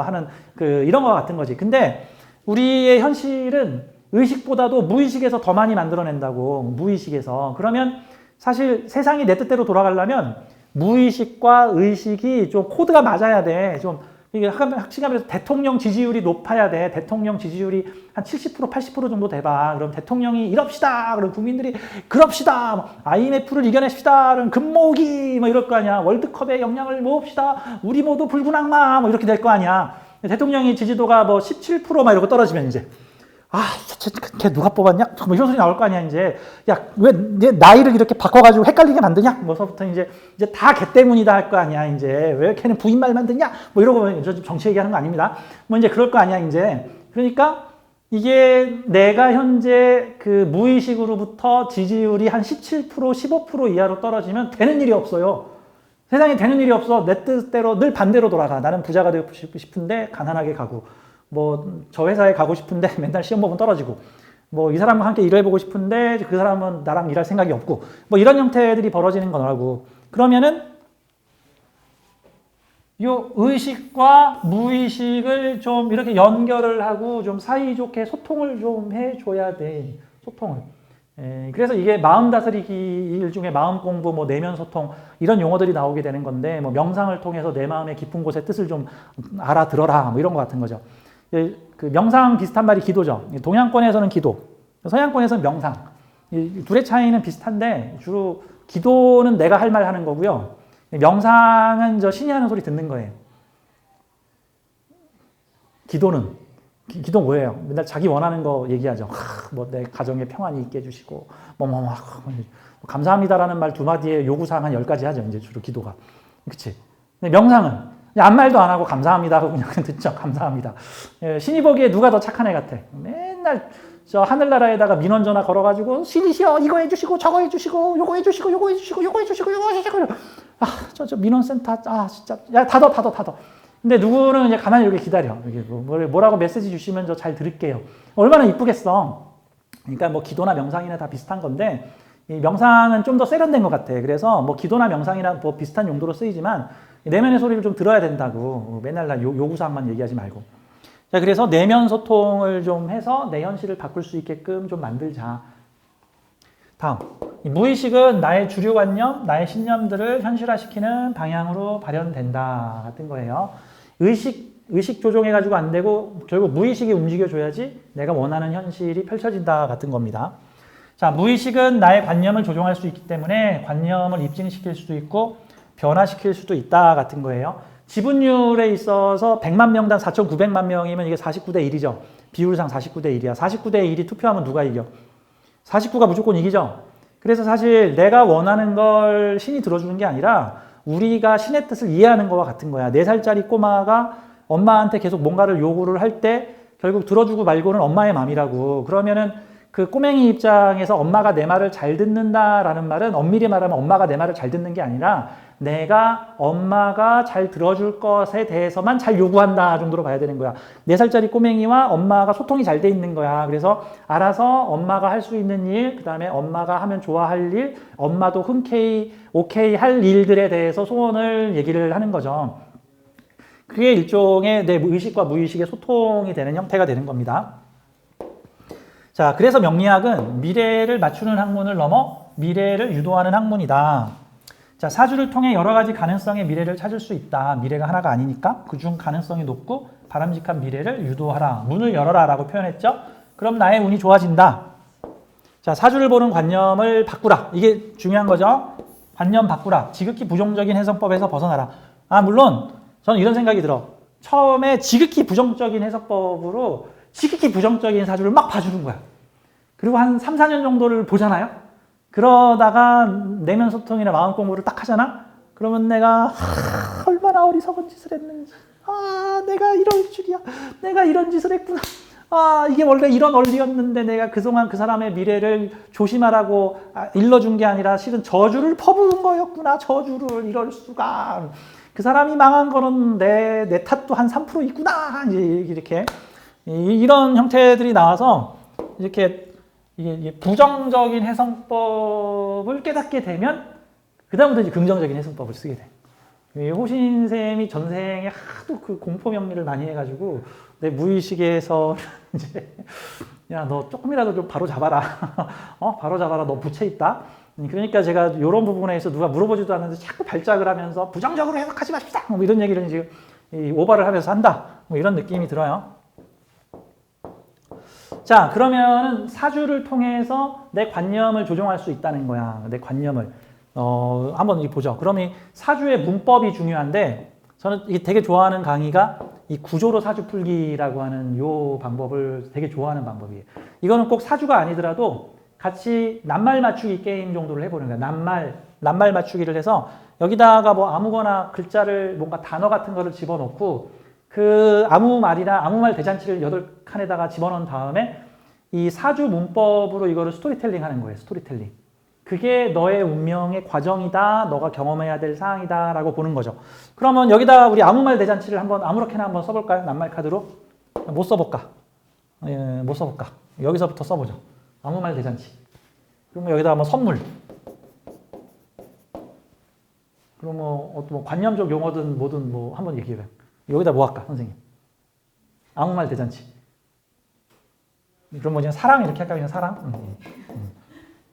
하는 이런 거 같은 거지. 근데 우리의 현실은 의식보다도 무의식에서 더 많이 만들어낸다고. 무의식에서. 그러면 사실 세상이 내 뜻대로 돌아가려면 무의식과 의식이 좀 코드가 맞아야 돼. 이게 학식하면서 대통령 지지율이 높아야 돼. 대통령 지지율이 한 70%, 80% 정도 돼봐. 그럼 대통령이 이럽시다. 그럼 국민들이 그럽시다. IMF를 이겨냅시다. 그럼 금모으기 이럴 거 아니야. 월드컵에 영향을 모읍시다. 우리 모두 붉은 악마 이렇게 될 거 아니야. 대통령이 지지도가 17% 이러고 떨어지면 이제 걔 누가 뽑았냐? 이런 소리 나올 거 아니야, 이제. 야, 왜 내 나이를 이렇게 바꿔가지고 헷갈리게 만드냐? 뭐서부터 이제 다 걔 때문이다 할 거 아니야, 이제. 왜 걔는 부인 말만 듣냐? 이러고, 저 정치 얘기하는 거 아닙니다. 이제 그럴 거 아니야, 이제. 그러니까 이게 내가 현재 그 무의식으로부터 지지율이 한 17%, 15% 이하로 떨어지면 되는 일이 없어요. 세상에 되는 일이 없어. 내 뜻대로 늘 반대로 돌아가. 나는 부자가 되고 싶은데 가난하게 가고. 저 회사에 가고 싶은데 맨날 시험 보면 떨어지고, 이 사람과 함께 일해보고 싶은데 그 사람은 나랑 일할 생각이 없고, 이런 형태들이 벌어지는 거라고. 그러면은 요 의식과 무의식을 좀 이렇게 연결을 하고 좀 사이좋게 소통을 좀 해줘야 돼. 소통을. 그래서 이게 마음 다스리기 일 중에 마음 공부, 내면 소통 이런 용어들이 나오게 되는 건데, 명상을 통해서 내 마음의 깊은 곳의 뜻을 좀 알아들어라, 이런 것 같은 거죠. 그 명상 비슷한 말이 기도죠. 동양권에서는 기도, 서양권에서는 명상. 이 둘의 차이는 비슷한데 주로 기도는 내가 할 말 하는 거고요. 명상은 신이 하는 소리 듣는 거예요. 기도는 기도 뭐예요? 맨날 자기 원하는 거 얘기하죠. 내 가정에 평안이 있게 해주시고 감사합니다라는 말 2마디에 요구사항 한 10가지 하죠. 이제 주로 기도가. 그치? 근데 명상은 아무 말도 안 하고 감사합니다 하고 그냥 듣죠. 감사합니다. 신이 보기에 누가 더 착한 애 같아. 맨날 저 하늘나라에다가 민원 전화 걸어가지고 신이시여 이거 해주시고 저거 해주시고 요거 해주시고 요거 해주시고 요거 해주시고 요거 해주시고 저 민원센터 진짜 야 닫어. 근데 누구는 이제 가만히 이렇게 기다려. 이게 뭐라고 메시지 주시면 저 잘 들을게요. 얼마나 이쁘겠어. 그러니까 기도나 명상이나 다 비슷한 건데 이 명상은 좀 더 세련된 것 같아. 그래서 기도나 명상이나 비슷한 용도로 쓰이지만 내면의 소리를 좀 들어야 된다고. 맨날 요구사항만 얘기하지 말고. 자, 그래서 내면 소통을 좀 해서 내 현실을 바꿀 수 있게끔 좀 만들자. 다음, 무의식은 나의 주류관념, 나의 신념들을 현실화시키는 방향으로 발현된다 같은 거예요. 의식 의식 조종해가지고 안 되고 결국 무의식이 움직여줘야지 내가 원하는 현실이 펼쳐진다 같은 겁니다. 자, 무의식은 나의 관념을 조종할 수 있기 때문에 관념을 입증시킬 수도 있고 변화시킬 수도 있다 같은 거예요. 지분율에 있어서 100만 명당 4,900만 명이면 이게 49대 1이죠. 비율상 49대 1이야. 49대 1이 투표하면 누가 이겨? 49가 무조건 이기죠. 그래서 사실 내가 원하는 걸 신이 들어주는 게 아니라 우리가 신의 뜻을 이해하는 거와 같은 거야. 4살짜리 꼬마가 엄마한테 계속 뭔가를 요구를 할 때 결국 들어주고 말고는 엄마의 마음이라고. 그러면은 그 꼬맹이 입장에서 엄마가 내 말을 잘 듣는다라는 말은 엄밀히 말하면 엄마가 내 말을 잘 듣는 게 아니라 내가 엄마가 잘 들어줄 것에 대해서만 잘 요구한다 정도로 봐야 되는 거야. 4살짜리 꼬맹이와 엄마가 소통이 잘 돼 있는 거야. 그래서 알아서 엄마가 할 수 있는 일, 그 다음에 엄마가 하면 좋아할 일, 엄마도 흔쾌히 오케이 할 일들에 대해서 소원을 얘기를 하는 거죠. 그게 일종의 내 의식과 무의식의 소통이 되는 형태가 되는 겁니다. 자, 그래서 명리학은 미래를 맞추는 학문을 넘어 미래를 유도하는 학문이다. 자, 사주를 통해 여러 가지 가능성의 미래를 찾을 수 있다. 미래가 하나가 아니니까 그중 가능성이 높고 바람직한 미래를 유도하라. 문을 열어라 라고 표현했죠. 그럼 나의 운이 좋아진다. 자, 사주를 보는 관념을 바꾸라. 이게 중요한 거죠. 관념 바꾸라. 지극히 부정적인 해석법에서 벗어나라. 아, 물론 저는 이런 생각이 들어. 처음에 지극히 부정적인 해석법으로 지극히 부정적인 사주를 막 봐주는 거야. 그리고 한 3, 4년 정도를 보잖아요. 그러다가 내면 소통이나 마음 공부를 딱 하잖아? 그러면 내가 얼마나 어리석은 짓을 했는지, 내가 이럴 줄이야, 내가 이런 짓을 했구나, 이게 원래 이런 원리였는데 내가 그동안 그 사람의 미래를 조심하라고 일러준 게 아니라 실은 저주를 퍼부은 거였구나. 저주를. 이럴 수가. 그 사람이 망한 거는 내 탓도 한 3% 있구나. 이렇게 이런 형태들이 나와서 이렇게 이게 부정적인 해석법을 깨닫게 되면 그다음부터 이제 긍정적인 해석법을 쓰게 돼. 호신쌤이 전생에 하도 그 공포 명리를 많이 해가지고 내 무의식에서 이제 야, 너 조금이라도 좀 바로 잡아라. 바로 잡아라. 너 부채 있다. 그러니까 제가 이런 부분에서 누가 물어보지도 않는데 자꾸 발작을 하면서 부정적으로 해석하지 마십시다. 뭐 이런 얘기를 지금 오버를 하면서 한다. 뭐 이런 느낌이 들어요. 자, 그러면 사주를 통해서 내 관념을 조종할 수 있다는 거야. 내 관념을. 한번 보죠. 그러면 사주의 문법이 중요한데 저는 이게 되게 좋아하는 강의가 이 구조로 사주 풀기라고 하는 요 방법을 되게 좋아하는 방법이에요. 이거는 꼭 사주가 아니더라도 같이 낱말 맞추기 게임 정도를 해보는 거야. 낱말 맞추기를 해서 여기다가 뭐 아무거나 글자를 뭔가 단어 같은 거를 집어넣고 그 아무 말이나 아무 말 대잔치를 8칸에다가 집어넣은 다음에 이 사주 문법으로 이거를 스토리텔링 하는 거예요. 스토리텔링. 그게 너의 운명의 과정이다. 너가 경험해야 될 사항이다. 라고 보는 거죠. 그러면 여기다 우리 아무 말 대잔치를 한번 아무렇게나 한번 써볼까요? 낱말 카드로? 못 써볼까? 못 써볼까? 여기서부터 써보죠. 아무 말 대잔치. 그러면 여기다 한번 선물. 그럼 뭐 관념적 용어든 뭐든 뭐 한번 얘기해봐요. 여기다 뭐 할까, 선생님? 아무 말 대잔치. 그럼 뭐 그냥 사랑 이렇게 할까, 그냥 사랑?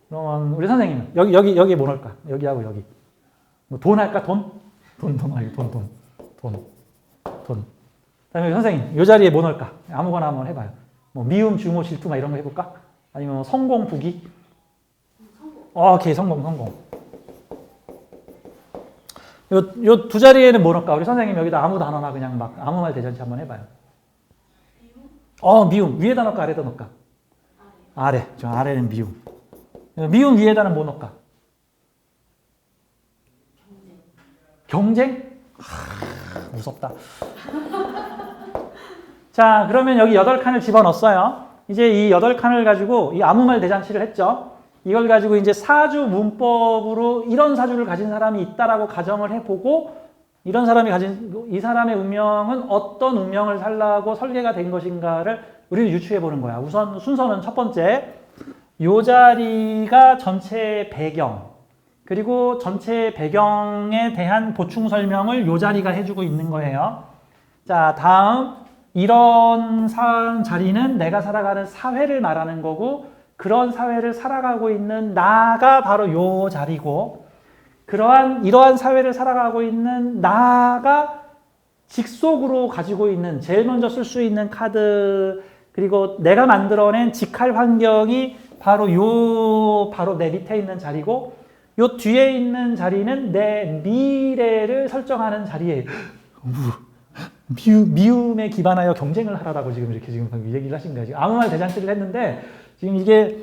그러면 우리 선생님은 여기 뭐 넣을까? 여기하고 여기. 뭐 돈 할까, 돈? 돈. 그다음에 선생님, 이 자리에 뭐 넣을까? 아무거나 한번 해봐요. 뭐 미움, 중호, 질투 막 이런 거 해볼까? 아니면 뭐 성공, 부기? 오케이, 성공. 요 두 자리에는 뭐 넣을까? 우리 선생님 여기다 아무 단어나 그냥 막 아무 말 대잔치 한번 해봐요. 미움. 위에다 넣을까? 아래다 넣을까? 아래. 저 아래는 미움. 미움 위에다는 뭐 넣을까? 경쟁? 무섭다. 자, 그러면 여기 8칸을 집어넣었어요. 이제 이 8칸을 가지고 이 아무 말 대잔치를 했죠. 이걸 가지고 이제 사주 문법으로 이런 사주를 가진 사람이 있다라고 가정을 해보고 이런 사람이 가진 이 사람의 운명은 어떤 운명을 살라고 설계가 된 것인가를 우리는 유추해 보는 거야. 우선 순서는 첫 번째, 요 자리가 전체 배경 그리고 전체 배경에 대한 보충 설명을 요 자리가 해주고 있는 거예요. 자, 다음 이런 자리는 내가 살아가는 사회를 말하는 거고 그런 사회를 살아가고 있는 나가 바로 요 자리고 이러한 사회를 살아가고 있는 나가 직속으로 가지고 있는 제일 먼저 쓸 수 있는 카드 그리고 내가 만들어낸 직할 환경이 바로 내 밑에 있는 자리고 요 뒤에 있는 자리는 내 미래를 설정하는 자리예요. 미움에 기반하여 경쟁을 하라라고 지금 이렇게 지금 얘기를 하신 거예요. 아무 말 대잔치를 했는데 지금 이게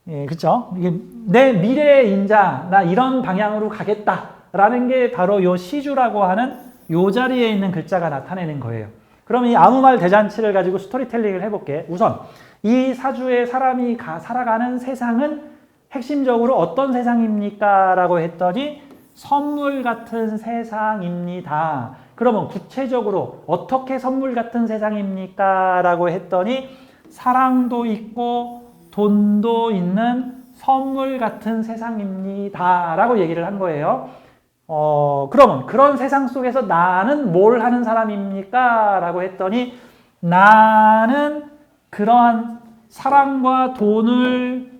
그렇죠? 이게 내 미래의 인자 나 이런 방향으로 가겠다라는 게 바로 요 시주라고 하는 요 자리에 있는 글자가 나타내는 거예요. 그럼 이 아무 말 대잔치를 가지고 스토리텔링을 해볼게. 우선 이 사주의 사람이 살아가는 세상은 핵심적으로 어떤 세상입니까? 라고 했더니 선물 같은 세상입니다. 그러면 구체적으로 어떻게 선물 같은 세상입니까? 라고 했더니 사랑도 있고 돈도 있는 선물 같은 세상입니다. 라고 얘기를 한 거예요. 그러면 그런 세상 속에서 나는 뭘 하는 사람입니까? 라고 했더니 나는 그러한 사랑과 돈을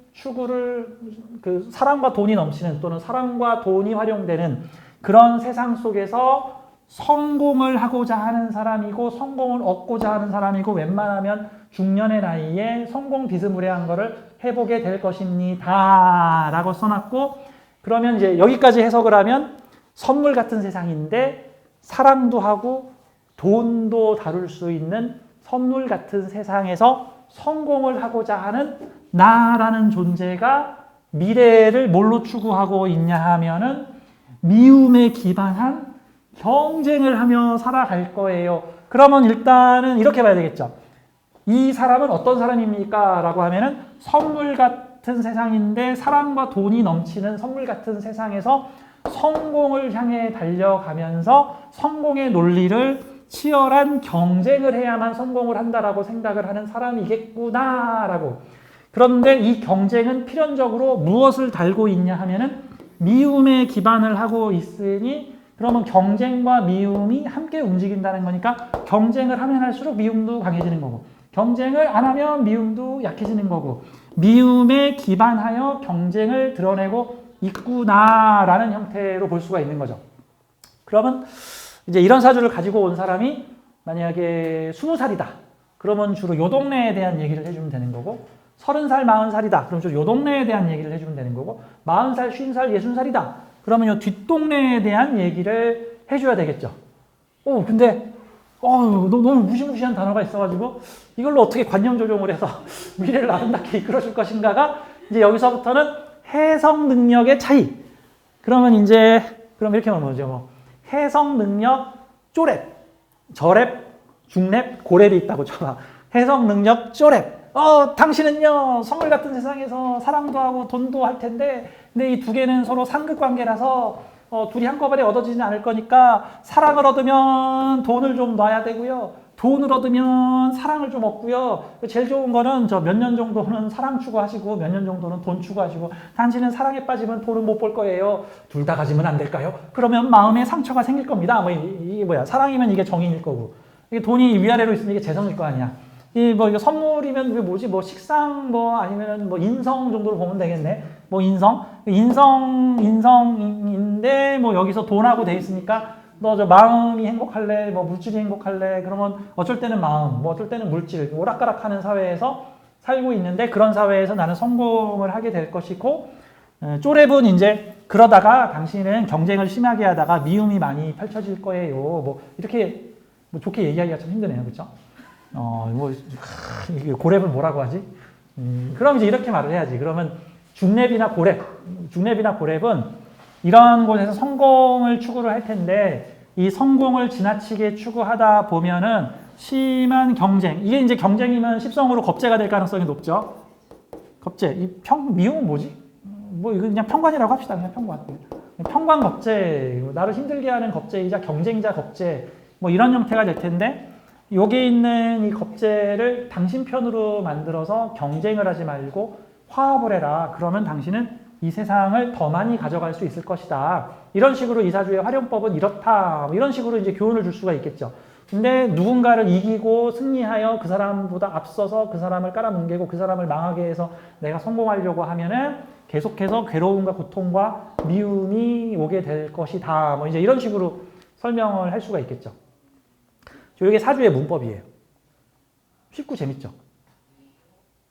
사랑과 돈이 넘치는 또는 사랑과 돈이 활용되는 그런 세상 속에서 성공을 하고자 하는 사람이고 성공을 얻고자 하는 사람이고 웬만하면 중년의 나이에 성공 비스무리한 거를 해보게 될 것입니다. 라고 써놨고 그러면 이제 여기까지 해석을 하면 선물 같은 세상인데 사랑도 하고 돈도 다룰 수 있는 선물 같은 세상에서 성공을 하고자 하는 나라는 존재가 미래를 뭘로 추구하고 있냐 하면은 미움에 기반한 경쟁을 하며 살아갈 거예요. 그러면 일단은 이렇게 봐야 되겠죠. 이 사람은 어떤 사람입니까? 라고 하면은 선물 같은 세상인데 사랑과 돈이 넘치는 선물 같은 세상에서 성공을 향해 달려가면서 성공의 논리를 치열한 경쟁을 해야만 성공을 한다라고 생각을 하는 사람이겠구나라고. 그런데 이 경쟁은 필연적으로 무엇을 달고 있냐 하면은 미움에 기반을 하고 있으니 그러면 경쟁과 미움이 함께 움직인다는 거니까 경쟁을 하면 할수록 미움도 강해지는 거고 경쟁을 안 하면 미움도 약해지는 거고 미움에 기반하여 경쟁을 드러내고 있구나라는 형태로 볼 수가 있는 거죠. 그러면 이제 이런 사주를 가지고 온 사람이 만약에 20살이다. 그러면 주로 요 동네에 대한 얘기를 해주면 되는 거고 30살, 40살이다. 그럼 주로 요 동네에 대한 얘기를 해주면 되는 거고 40살, 50살, 60살이다. 그러면 요 뒷동네에 대한 얘기를 해줘야 되겠죠. 근데 너무 무시무시한 단어가 있어가지고 이걸로 어떻게 관념 조정을 해서 미래를 아름답게 이끌어줄 것인가가 이제 여기서부터는 해석 능력의 차이. 그럼 이렇게 말하면 뭐죠? 해석 능력 쪼랩, 저랩, 중랩, 고랩이 있다고 쳐봐. 해석 능력 쪼랩. 당신은요 선물 같은 세상에서 사랑도 하고 돈도 할 텐데 근데 이 두 개는 서로 상극 관계라서 둘이 한꺼번에 얻어지진 않을 거니까 사랑을 얻으면 돈을 좀 놔야 되고요. 돈을 얻으면 사랑을 좀 얻고요. 제일 좋은 거는 저 몇 년 정도는 사랑 추구하시고 몇 년 정도는 돈 추구하시고 당신은 사랑에 빠지면 돈을 못 벌 거예요. 둘 다 가지면 안 될까요? 그러면 마음에 상처가 생길 겁니다. 이게 뭐야? 사랑이면 이게 정인일 거고 이게 돈이 위아래로 있으면 이게 재성일 거 아니야. 이거 선물이면 식상 아니면 인성 정도로 보면 되겠네. 인성인데 여기서 돈하고 돼 있으니까 너 저 마음이 행복할래, 물질이 행복할래. 그러면 어쩔 때는 마음, 어쩔 때는 물질, 오락가락하는 사회에서 살고 있는데 그런 사회에서 나는 성공을 하게 될 것이고 쪼렙은 이제 그러다가 당신은 경쟁을 심하게 하다가 미움이 많이 펼쳐질 거예요. 이렇게 좋게 얘기하기가 참 힘드네요, 그렇죠? 이게 고랩을 뭐라고 하지? 그럼 이제 이렇게 말을 해야지. 그러면 중랩이나 고랩은 이런 곳에서 성공을 추구를 할 텐데 이 성공을 지나치게 추구하다 보면은 심한 경쟁. 이게 이제 경쟁이면 십성으로 겁재가 될 가능성이 높죠. 겁재. 미움은 뭐지? 이거 그냥 평관이라고 합시다. 그냥 평관. 평관 겁재. 나를 힘들게 하는 겁재이자 경쟁자 겁재. 이런 형태가 될 텐데 여기 있는 이 겁재를 당신 편으로 만들어서 경쟁을 하지 말고 화합을 해라. 그러면 당신은 이 세상을 더 많이 가져갈 수 있을 것이다. 이런 식으로 이 사주의 활용법은 이렇다. 이런 식으로 이제 교훈을 줄 수가 있겠죠. 근데 누군가를 이기고 승리하여 그 사람보다 앞서서 그 사람을 깔아뭉개고 그 사람을 망하게 해서 내가 성공하려고 하면은 계속해서 괴로움과 고통과 미움이 오게 될 것이다. 이제 이런 식으로 설명을 할 수가 있겠죠. 이게 사주의 문법이에요. 쉽고 재밌죠?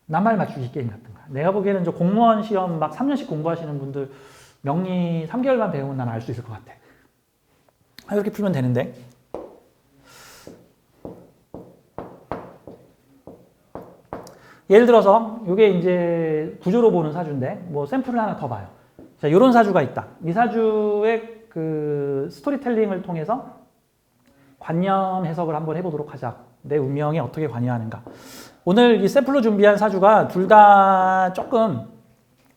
낱말 맞추기 게임 같은 거. 내가 보기에는 저 공무원 시험 막 3년씩 공부하시는 분들 명리 3개월만 배우면 난 알 수 있을 것 같아. 이렇게 풀면 되는데. 예를 들어서 이게 이제 구조로 보는 사주인데 뭐 샘플을 하나 더 봐요. 자, 이런 사주가 있다. 이 사주의 그 스토리텔링을 통해서 관념 해석을 한번 해보도록 하자. 내 운명에 어떻게 관여하는가. 오늘 이 샘플로 준비한 사주가 둘 다 조금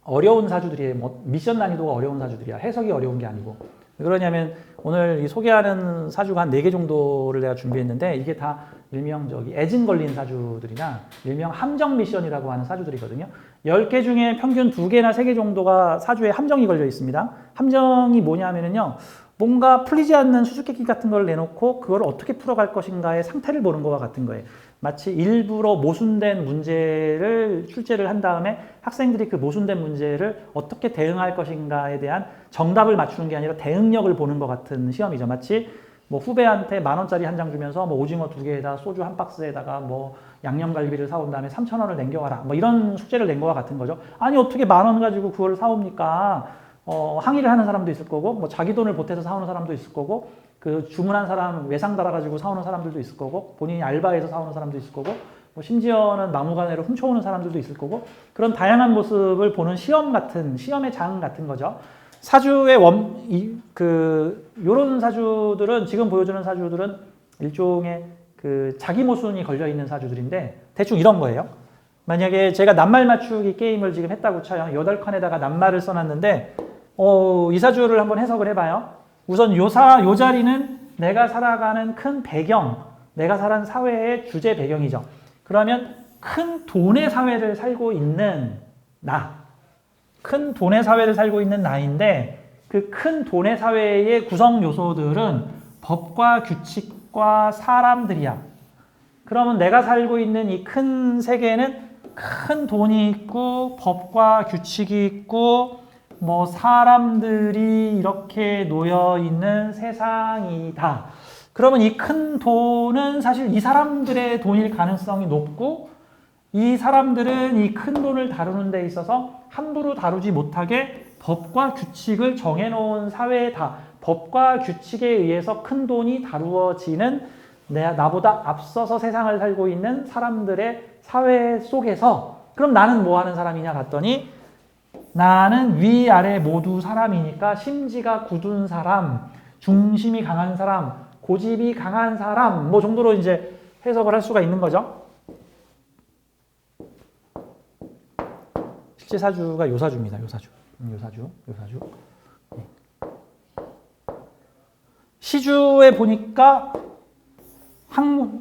어려운 사주들이에요. 뭐 미션 난이도가 어려운 사주들이야. 해석이 어려운 게 아니고. 왜 그러냐면 오늘 이 소개하는 사주가 한 4개 정도를 내가 준비했는데 이게 다 일명 애진 걸린 사주들이나 일명 함정 미션이라고 하는 사주들이거든요. 10개 중에 평균 2개나 3개 정도가 사주에 함정이 걸려 있습니다. 함정이 뭐냐면요. 뭔가 풀리지 않는 수수께끼 같은 걸 내놓고 그걸 어떻게 풀어갈 것인가의 상태를 보는 것과 같은 거예요. 마치 일부러 모순된 문제를 출제를 한 다음에 학생들이 그 모순된 문제를 어떻게 대응할 것인가에 대한 정답을 맞추는 게 아니라 대응력을 보는 것 같은 시험이죠. 마치 뭐 후배한테 10,000원짜리 한 장 주면서 뭐 오징어 2개에다 소주 한 박스에다가 뭐 양념갈비를 사온 다음에 3,000원을 남겨와라. 뭐 이런 숙제를 낸 거와 같은 거죠. 아니 어떻게 10,000원 가지고 그걸 사옵니까? 항의를 하는 사람도 있을 거고, 뭐 자기 돈을 보태서 사오는 사람도 있을 거고, 그 주문한 사람 외상 달아가지고 사오는 사람들도 있을 거고, 본인이 알바해서 사오는 사람도 있을 거고, 뭐 심지어는 막무가내로 훔쳐오는 사람들도 있을 거고, 그런 다양한 모습을 보는 시험 같은, 시험의 장 같은 거죠. 사주의 요런 사주들은, 지금 보여주는 사주들은 일종의 그 자기 모순이 걸려 있는 사주들인데, 대충 이런 거예요. 만약에 제가 낱말 맞추기 게임을 지금 했다고 쳐요. 8칸에다가 낱말을 써놨는데, 이 사주를 한번 해석을 해봐요. 우선 요 자리는 내가 살아가는 큰 배경, 내가 살아가는 사회의 주제 배경이죠. 그러면 큰 돈의 사회를 살고 있는 큰 돈의 사회를 살고 있는 나인데 그 큰 돈의 사회의 구성 요소들은 법과 규칙과 사람들이야. 그러면 내가 살고 있는 이 큰 세계는 큰 돈이 있고 법과 규칙이 있고 뭐 사람들이 이렇게 놓여 있는 세상이다. 그러면 이 큰 돈은 사실 이 사람들의 돈일 가능성이 높고 이 사람들은 이 큰 돈을 다루는 데 있어서 함부로 다루지 못하게 법과 규칙을 정해놓은 사회다. 법과 규칙에 의해서 큰 돈이 다루어지는 나보다 앞서서 세상을 살고 있는 사람들의 사회 속에서 그럼 나는 뭐 하는 사람이냐 봤더니 나는 위아래 모두 사람이니까 심지가 굳은 사람, 중심이 강한 사람, 고집이 강한 사람 뭐 정도로 이제 해석을 할 수가 있는 거죠. 실제 사주가 요 사주입니다. 요 사주. 네. 시주에 보니까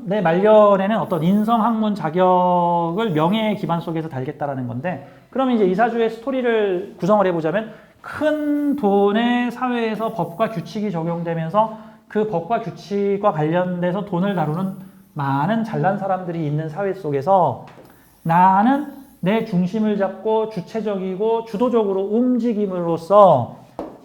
내 말년에는 어떤 인성, 학문, 자격을 명예의 기반 속에서 달겠다라는 건데 그럼 이제 이 사주의 스토리를 구성을 해보자면 큰 돈의 사회에서 법과 규칙이 적용되면서 그 법과 규칙과 관련돼서 돈을 다루는 많은 잘난 사람들이 있는 사회 속에서 나는 내 중심을 잡고 주체적이고 주도적으로 움직임으로써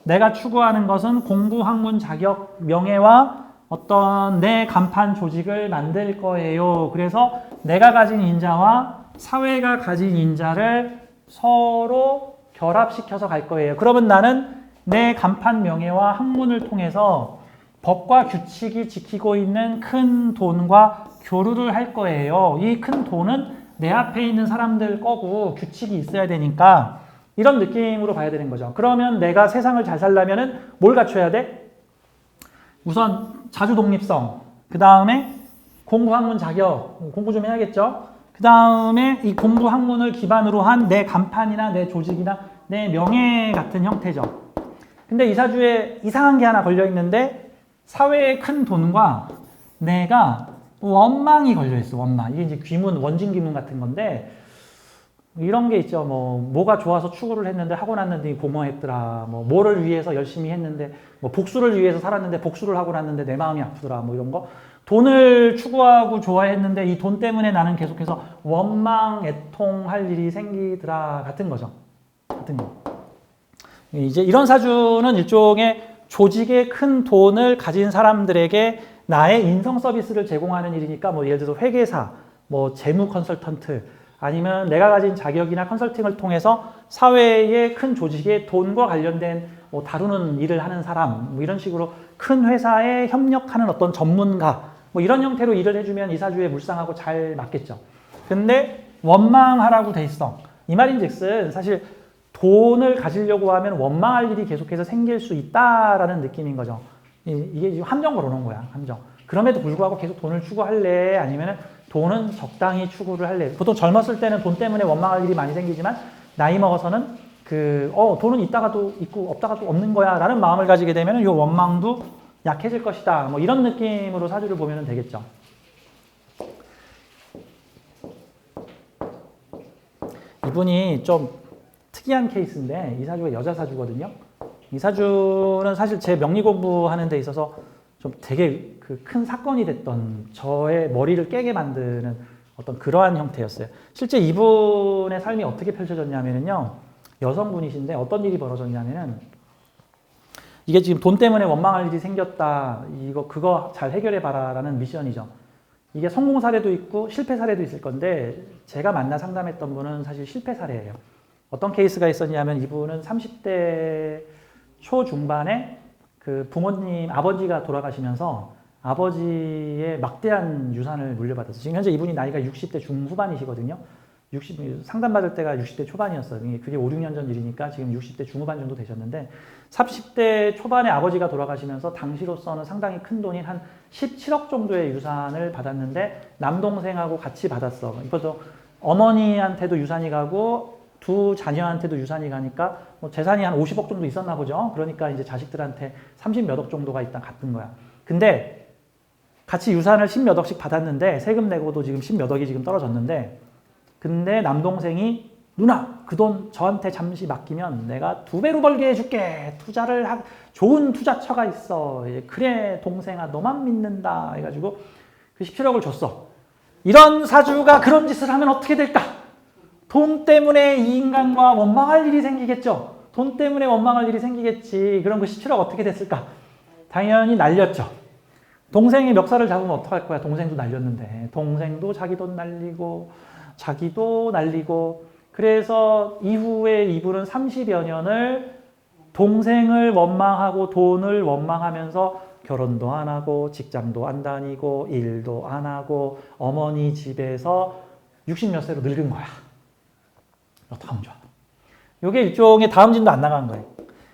내가 추구하는 것은 공부, 학문, 자격, 명예와 어떤 내 간판 조직을 만들 거예요. 그래서 내가 가진 인자와 사회가 가진 인자를 서로 결합시켜서 갈 거예요. 그러면 나는 내 간판 명예와 학문을 통해서 법과 규칙이 지키고 있는 큰 돈과 교류를 할 거예요. 이 큰 돈은 내 앞에 있는 사람들 거고 규칙이 있어야 되니까 이런 느낌으로 봐야 되는 거죠. 그러면 내가 세상을 잘 살려면 뭘 갖춰야 돼? 우선 자주 독립성, 그 다음에 공부 학문 자격, 공부 좀 해야겠죠? 그 다음에 이 공부 학문을 기반으로 한 내 간판이나 내 조직이나 내 명예 같은 형태죠. 근데 이 사주에 이상한 게 하나 걸려 있는데 사회의 큰 돈과 내가 원망이 걸려 있어. 원망. 이게 이제 귀문, 원진 귀문 같은 건데 이런 게 있죠. 뭐가 좋아서 추구를 했는데 하고 났는데 공허했더라. 뭐를 위해서 열심히 했는데 복수를 위해서 살았는데 복수를 하고 났는데 내 마음이 아프더라. 이런 거. 돈을 추구하고 좋아했는데 이 돈 때문에 나는 계속해서 원망, 애통할 일이 생기더라. 같은 거죠. 같은 거. 이제 이런 사주는 일종의 조직의 큰 돈을 가진 사람들에게 나의 인성 서비스를 제공하는 일이니까 뭐 예를 들어서 회계사, 뭐 재무 컨설턴트, 아니면 내가 가진 자격이나 컨설팅을 통해서 사회의 큰 조직의 돈과 관련된 뭐 다루는 일을 하는 사람, 뭐 이런 식으로 큰 회사에 협력하는 어떤 전문가, 뭐 이런 형태로 일을 해주면 이사주의 물상하고 잘 맞겠죠. 근데 원망하라고 돼 있어. 이 말인즉슨 사실 돈을 가지려고 하면 원망할 일이 계속해서 생길 수 있다라는 느낌인 거죠. 이게 지금 함정 걸어놓은 거야, 함정. 그럼에도 불구하고 계속 돈을 추구할래? 아니면 돈은 적당히 추구를 할래? 보통 젊었을 때는 돈 때문에 원망할 일이 많이 생기지만 나이 먹어서는 돈은 있다가도 있고 없다가도 없는 거야 라는 마음을 가지게 되면 이 원망도 약해질 것이다. 뭐 이런 느낌으로 사주를 보면 되겠죠. 이분이 좀 특이한 케이스인데 이 사주가 여자 사주거든요. 이 사주는 사실 제 명리 공부하는 데 있어서 좀 되게 그 큰 사건이 됐던 저의 머리를 깨게 만드는 어떤 그러한 형태였어요. 실제 이분의 삶이 어떻게 펼쳐졌냐면요. 여성분이신데 어떤 일이 벌어졌냐면은 이게 지금 돈 때문에 원망할 일이 생겼다. 그거 잘 해결해 봐라라는 미션이죠. 이게 성공 사례도 있고 실패 사례도 있을 건데 제가 만나 상담했던 분은 사실 실패 사례예요. 어떤 케이스가 있었냐면 이분은 30대 초중반에 그 부모님 아버지가 돌아가시면서 아버지의 막대한 유산을 물려받았어요. 지금 현재 이분이 나이가 60대 중후반이시거든요. 상담받을 때가 60대 초반이었어요. 그게 5, 6년 전 일이니까 지금 60대 중후반 정도 되셨는데 30대 초반에 아버지가 돌아가시면서 당시로서는 상당히 큰 돈인 한 17억 정도의 유산을 받았는데 남동생하고 같이 받았어. 그래서 어머니한테도 유산이 가고 두 자녀한테도 유산이 가니까 뭐 재산이 한 50억 정도 있었나 보죠. 그러니까 이제 자식들한테 30몇 억 정도가 일단 갔던 거야. 근데 같이 유산을 10몇 억씩 받았는데 세금 내고도 지금 10몇 억이 지금 떨어졌는데 근데 남동생이 누나 그 돈 저한테 잠시 맡기면 내가 2배로 벌게 해줄게. 좋은 투자처가 있어. 그래 동생아 너만 믿는다 해가지고 그 17억을 줬어. 이런 사주가 그런 짓을 하면 어떻게 될까? 돈 때문에 이 인간과 원망할 일이 생기겠죠. 돈 때문에 원망할 일이 생기겠지. 그럼 그 17억 어떻게 됐을까? 당연히 날렸죠. 동생이 멱살을 잡으면 어떡할 거야. 동생도 날렸는데. 동생도 자기 돈 날리고 자기도 날리고 그래서 이후에 이분은 30여 년을 동생을 원망하고 돈을 원망하면서 결혼도 안 하고 직장도 안 다니고 일도 안 하고 어머니 집에서 60몇 세로 늙은 거야. 어떡하면 좋아. 이게 일종의 다음 진도 안 나간 거예요.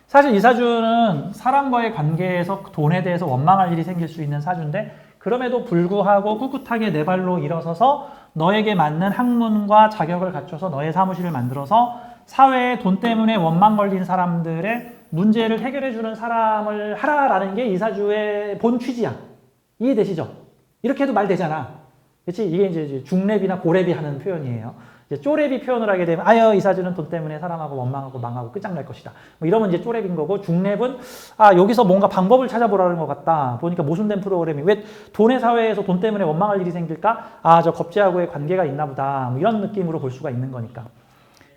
사실 이 사주는 사람과의 관계에서 돈에 대해서 원망할 일이 생길 수 있는 사주인데 그럼에도 불구하고 꿋꿋하게 내 발로 일어서서 너에게 맞는 학문과 자격을 갖춰서 너의 사무실을 만들어서 사회에 돈 때문에 원망 걸린 사람들의 문제를 해결해주는 사람을 하라라는 게 이 사주의 본 취지야. 이해되시죠? 이렇게 해도 말 되잖아. 그렇지? 이게 이제 중랩이나 고랩이 하는 표현이에요. 이제 쪼랩이 표현을 하게 되면 이 사주는 돈 때문에 사람하고 원망하고 망하고 끝장날 것이다. 뭐 이러면 이제 쪼랩인 거고 중랩은 여기서 뭔가 방법을 찾아보라는 것 같다. 보니까 모순된 프로그램이 왜 돈의 사회에서 돈 때문에 원망할 일이 생길까? 저 겁재하고의 관계가 있나 보다. 뭐 이런 느낌으로 볼 수가 있는 거니까.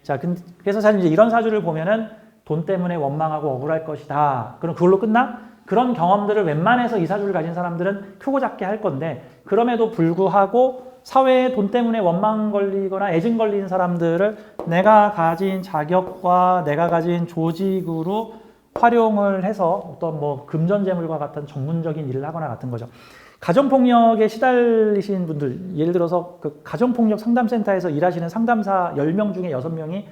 자, 그래서 사실 이제 이런 사주를 보면은 돈 때문에 원망하고 억울할 것이다. 그럼 그걸로 끝나? 그런 경험들을 웬만해서 이 사주를 가진 사람들은 크고 작게 할 건데 그럼에도 불구하고 사회에 돈 때문에 원망 걸리거나 애증 걸린 사람들을 내가 가진 자격과 내가 가진 조직으로 활용을 해서 어떤 뭐 금전재물과 같은 전문적인 일을 하거나 같은 거죠. 가정폭력에 시달리신 분들, 예를 들어서 그 가정폭력 상담센터에서 일하시는 상담사 10명 중에 6명이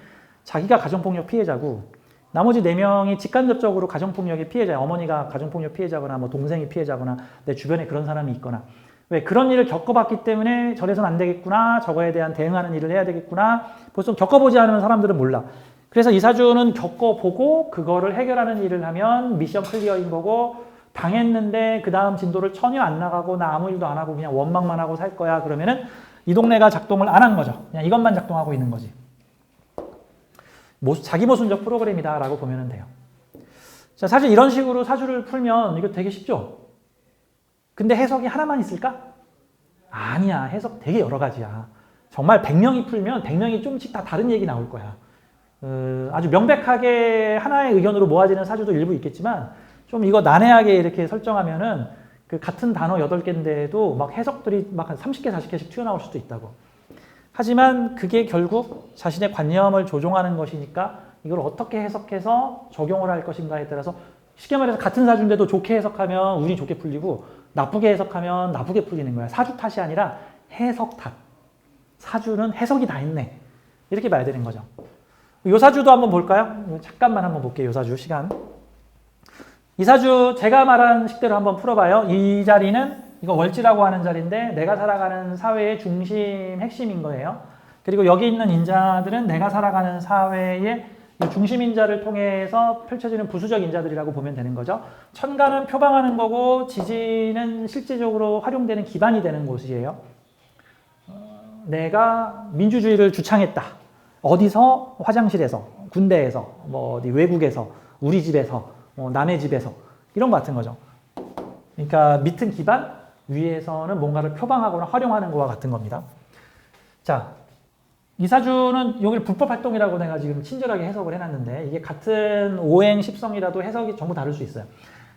자기가 가정폭력 피해자고 나머지 4명이 직간접적으로 가정폭력의 피해자예요. 어머니가 가정폭력 피해자거나 뭐 동생이 피해자거나 내 주변에 그런 사람이 있거나 왜 그런 일을 겪어봤기 때문에 저래서는 안 되겠구나. 저거에 대한 대응하는 일을 해야 되겠구나. 벌써 겪어보지 않으면 사람들은 몰라. 그래서 이 사주는 겪어보고 그거를 해결하는 일을 하면 미션 클리어인 거고 당했는데 그 다음 진도를 전혀 안 나가고 나 아무 일도 안 하고 그냥 원망만 하고 살 거야. 그러면은 이 동네가 작동을 안 한 거죠. 그냥 이것만 작동하고 있는 거지. 자기 모순적 프로그램이다라고 보면 돼요. 자, 사실 이런 식으로 사주를 풀면 이거 되게 쉽죠? 근데 해석이 하나만 있을까? 아니야. 해석 되게 여러 가지야. 정말 100명이 풀면 100명이 좀씩 다 다른 얘기 나올 거야. 아주 명백하게 하나의 의견으로 모아지는 사주도 일부 있겠지만 좀 이거 난해하게 이렇게 설정하면은 그 같은 단어 8개인데도 막 해석들이 막 한 30개, 40개씩 튀어나올 수도 있다고. 하지만 그게 결국 자신의 관념을 조종하는 것이니까 이걸 어떻게 해석해서 적용을 할 것인가에 따라서 쉽게 말해서 같은 사주인데도 좋게 해석하면 운이 좋게 풀리고 나쁘게 해석하면 나쁘게 풀리는 거야. 사주 탓이 아니라 해석 탓. 사주는 해석이 다 있네. 이렇게 봐야 되는 거죠. 요 사주도 한번 볼까요? 잠깐만 한번 볼게요. 요 사주 시간. 이 사주 제가 말한 식대로 한번 풀어봐요. 이 자리는 이거 월지라고 하는 자리인데 내가 살아가는 사회의 중심, 핵심인 거예요. 그리고 여기 있는 인자들은 내가 살아가는 사회의 중심 인자를 통해서 펼쳐지는 부수적 인자들이라고 보면 되는 거죠. 천간은 표방하는 거고 지지는 실제적으로 활용되는 기반이 되는 곳이에요. 내가 민주주의를 주창했다. 어디서? 화장실에서, 군대에서, 뭐 어디 외국에서, 우리 집에서, 남의 집에서 이런 거 같은 거죠. 그러니까 밑은 기반, 위에서는 뭔가를 표방하거나 활용하는 거와 같은 겁니다. 자, 이 사주는 여기를 불법 활동이라고 내가 지금 친절하게 해석을 해놨는데 이게 같은 오행 십성이라도 해석이 전부 다를 수 있어요.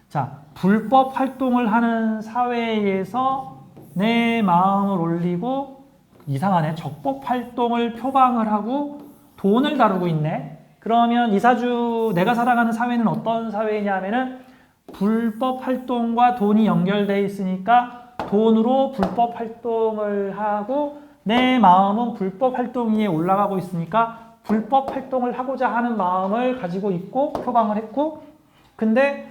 자, 불법 활동을 하는 사회에서 내 마음을 올리고 이상하네. 적법 활동을 표방을 하고 돈을 다루고 있네. 그러면 이 사주 내가 살아가는 사회는 어떤 사회냐 하면은 불법 활동과 돈이 연결되어 있으니까 돈으로 불법 활동을 하고 내 마음은 불법 활동 위에 올라가고 있으니까 불법 활동을 하고자 하는 마음을 가지고 있고 표방을 했고 근데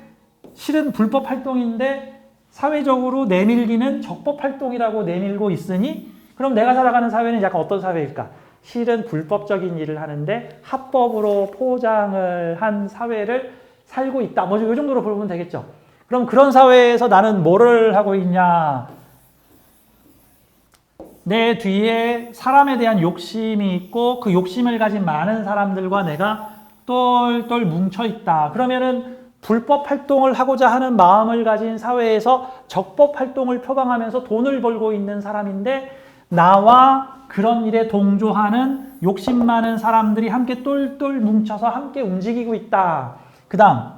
실은 불법 활동인데 사회적으로 내밀기는 적법 활동이라고 내밀고 있으니 그럼 내가 살아가는 사회는 약간 어떤 사회일까? 실은 불법적인 일을 하는데 합법으로 포장을 한 사회를 살고 있다. 뭐 이 정도로 보면 되겠죠. 그럼 그런 사회에서 나는 뭐를 하고 있냐? 내 뒤에 사람에 대한 욕심이 있고 그 욕심을 가진 많은 사람들과 내가 똘똘 뭉쳐 있다. 그러면은 불법 활동을 하고자 하는 마음을 가진 사회에서 적법 활동을 표방하면서 돈을 벌고 있는 사람인데 나와 그런 일에 동조하는 욕심 많은 사람들이 함께 똘똘 뭉쳐서 함께 움직이고 있다. 그 다음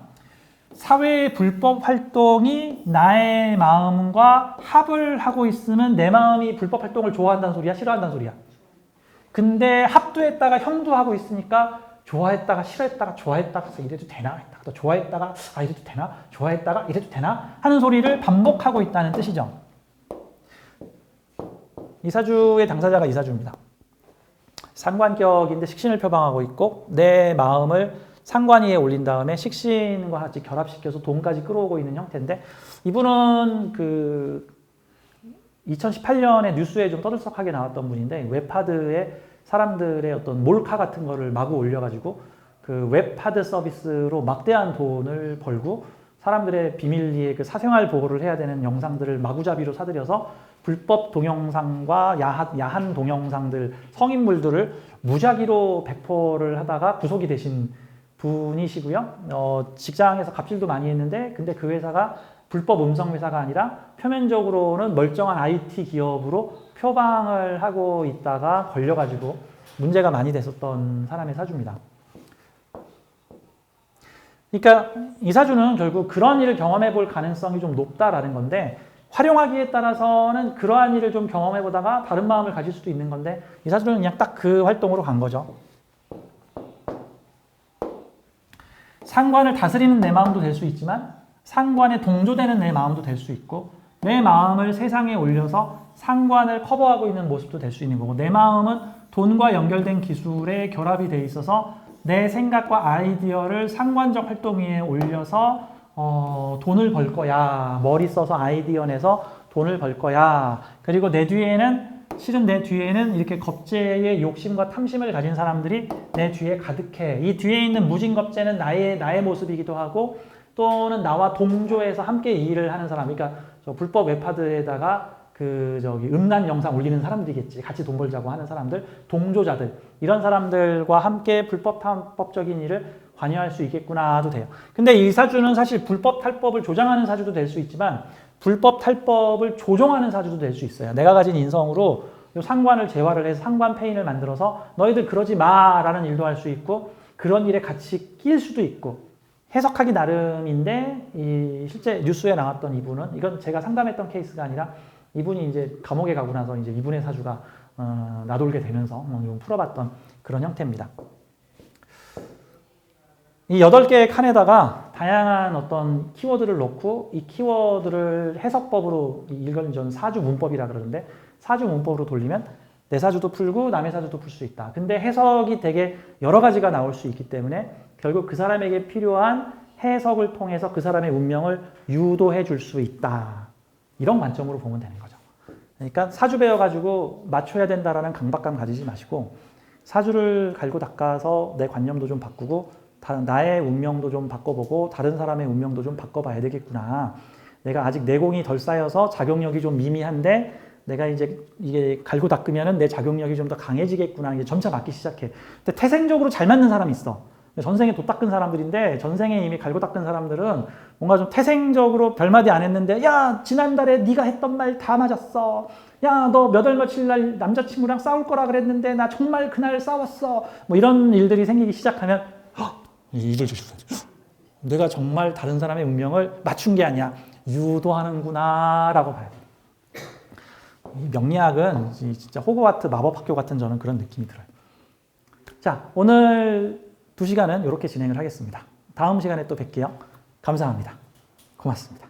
사회의 불법 활동이 나의 마음과 합을 하고 있으면 내 마음이 불법 활동을 좋아한다는 소리야? 싫어한다는 소리야? 근데 합도했다가 형도하고 있으니까 좋아했다가 싫어했다가 좋아했다가 이래도 되나? 했다가 또 좋아했다가 이래도 되나? 좋아했다가 이래도 되나? 하는 소리를 반복하고 있다는 뜻이죠. 이 사주의 당사자가 이 사주입니다. 상관격인데 식신을 표방하고 있고 내 마음을 상관 위에 올린 다음에 식신과 같이 결합시켜서 돈까지 끌어오고 있는 형태인데 이분은 그 2018년에 뉴스에 좀 떠들썩하게 나왔던 분인데 웹하드에 사람들의 어떤 몰카 같은 거를 마구 올려가지고 그 웹하드 서비스로 막대한 돈을 벌고 사람들의 비밀리에 그 사생활 보호를 해야 되는 영상들을 마구잡이로 사들여서 불법 동영상과 야한 동영상들, 성인물들을 무작위로 배포를 하다가 구속이 되신 분이시고요. 직장에서 갑질도 많이 했는데 근데 그 회사가 불법 음성 회사가 아니라 표면적으로는 멀쩡한 IT 기업으로 표방을 하고 있다가 걸려가지고 문제가 많이 됐었던 사람의 사주입니다. 그러니까 이 사주는 결국 그런 일을 경험해 볼 가능성이 좀 높다라는 건데 활용하기에 따라서는 그러한 일을 좀 경험해 보다가 다른 마음을 가질 수도 있는 건데 이 사주는 그냥 딱 그 활동으로 간 거죠. 상관을 다스리는 내 마음도 될 수 있지만 상관에 동조되는 내 마음도 될 수 있고 내 마음을 세상에 올려서 상관을 커버하고 있는 모습도 될 수 있는 거고 내 마음은 돈과 연결된 기술에 결합이 돼 있어서 내 생각과 아이디어를 상관적 활동 위에 올려서 돈을 벌 거야. 머리 써서 아이디어 내서 돈을 벌 거야. 그리고 내 뒤에는 실은 내 뒤에는 이렇게 겁재의 욕심과 탐심을 가진 사람들이 내 뒤에 가득해. 이 뒤에 있는 무진겁재는 나의 모습이기도 하고 또는 나와 동조해서 함께 이 일을 하는 사람. 그러니까 저 불법 웹하드에다가 음란 영상 올리는 사람들이겠지. 같이 돈 벌자고 하는 사람들, 동조자들. 이런 사람들과 함께 불법 탈법적인 일을 관여할 수 있겠구나도 돼요. 근데 이 사주는 사실 불법 탈법을 조장하는 사주도 될 수 있지만 불법 탈법을 조종하는 사주도 될 수 있어요. 내가 가진 인성으로 이 상관을 재활을 해서 상관 페인을 만들어서 너희들 그러지 마라는 일도 할 수 있고 그런 일에 같이 낄 수도 있고 해석하기 나름인데 이 실제 뉴스에 나왔던 이분은 이건 제가 상담했던 케이스가 아니라 이분이 이제 감옥에 가고 나서 이제 이분의 사주가 나돌게 되면서 좀 풀어봤던 그런 형태입니다. 이 8개의 칸에다가 다양한 어떤 키워드를 넣고 이 키워드를 해석법으로 이걸 저는 사주 문법이라 그러는데 사주 문법으로 돌리면 내 사주도 풀고 남의 사주도 풀 수 있다. 근데 해석이 되게 여러 가지가 나올 수 있기 때문에 결국 그 사람에게 필요한 해석을 통해서 그 사람의 운명을 유도해 줄 수 있다. 이런 관점으로 보면 되는 거죠. 그러니까 사주 배워가지고 맞춰야 된다라는 강박감 가지지 마시고 사주를 갈고 닦아서 내 관념도 좀 바꾸고 나의 운명도 좀 바꿔보고 다른 사람의 운명도 좀 바꿔봐야 되겠구나. 내가 아직 내공이 덜 쌓여서 작용력이 좀 미미한데 내가 이제 이게 갈고 닦으면은 내 작용력이 좀 더 강해지겠구나. 이게 점차 맞기 시작해. 근데 태생적으로 잘 맞는 사람이 있어. 전생에 도 닦은 사람들인데 전생에 이미 갈고 닦은 사람들은 뭔가 좀 태생적으로 별마디 안 했는데 야 지난달에 네가 했던 말 다 맞았어. 야 너 몇 월 며칠 날 남자친구랑 싸울 거라 그랬는데 나 정말 그날 싸웠어. 뭐 이런 일들이 생기기 시작하면 이게 내가 정말 다른 사람의 운명을 맞춘 게 아니야. 유도하는구나 라고 봐야 돼요. 이 명리학은 진짜 호그와트 마법학교 같은 저는 그런 느낌이 들어요. 자, 오늘 2시간은 이렇게 진행을 하겠습니다. 다음 시간에 또 뵐게요. 감사합니다. 고맙습니다.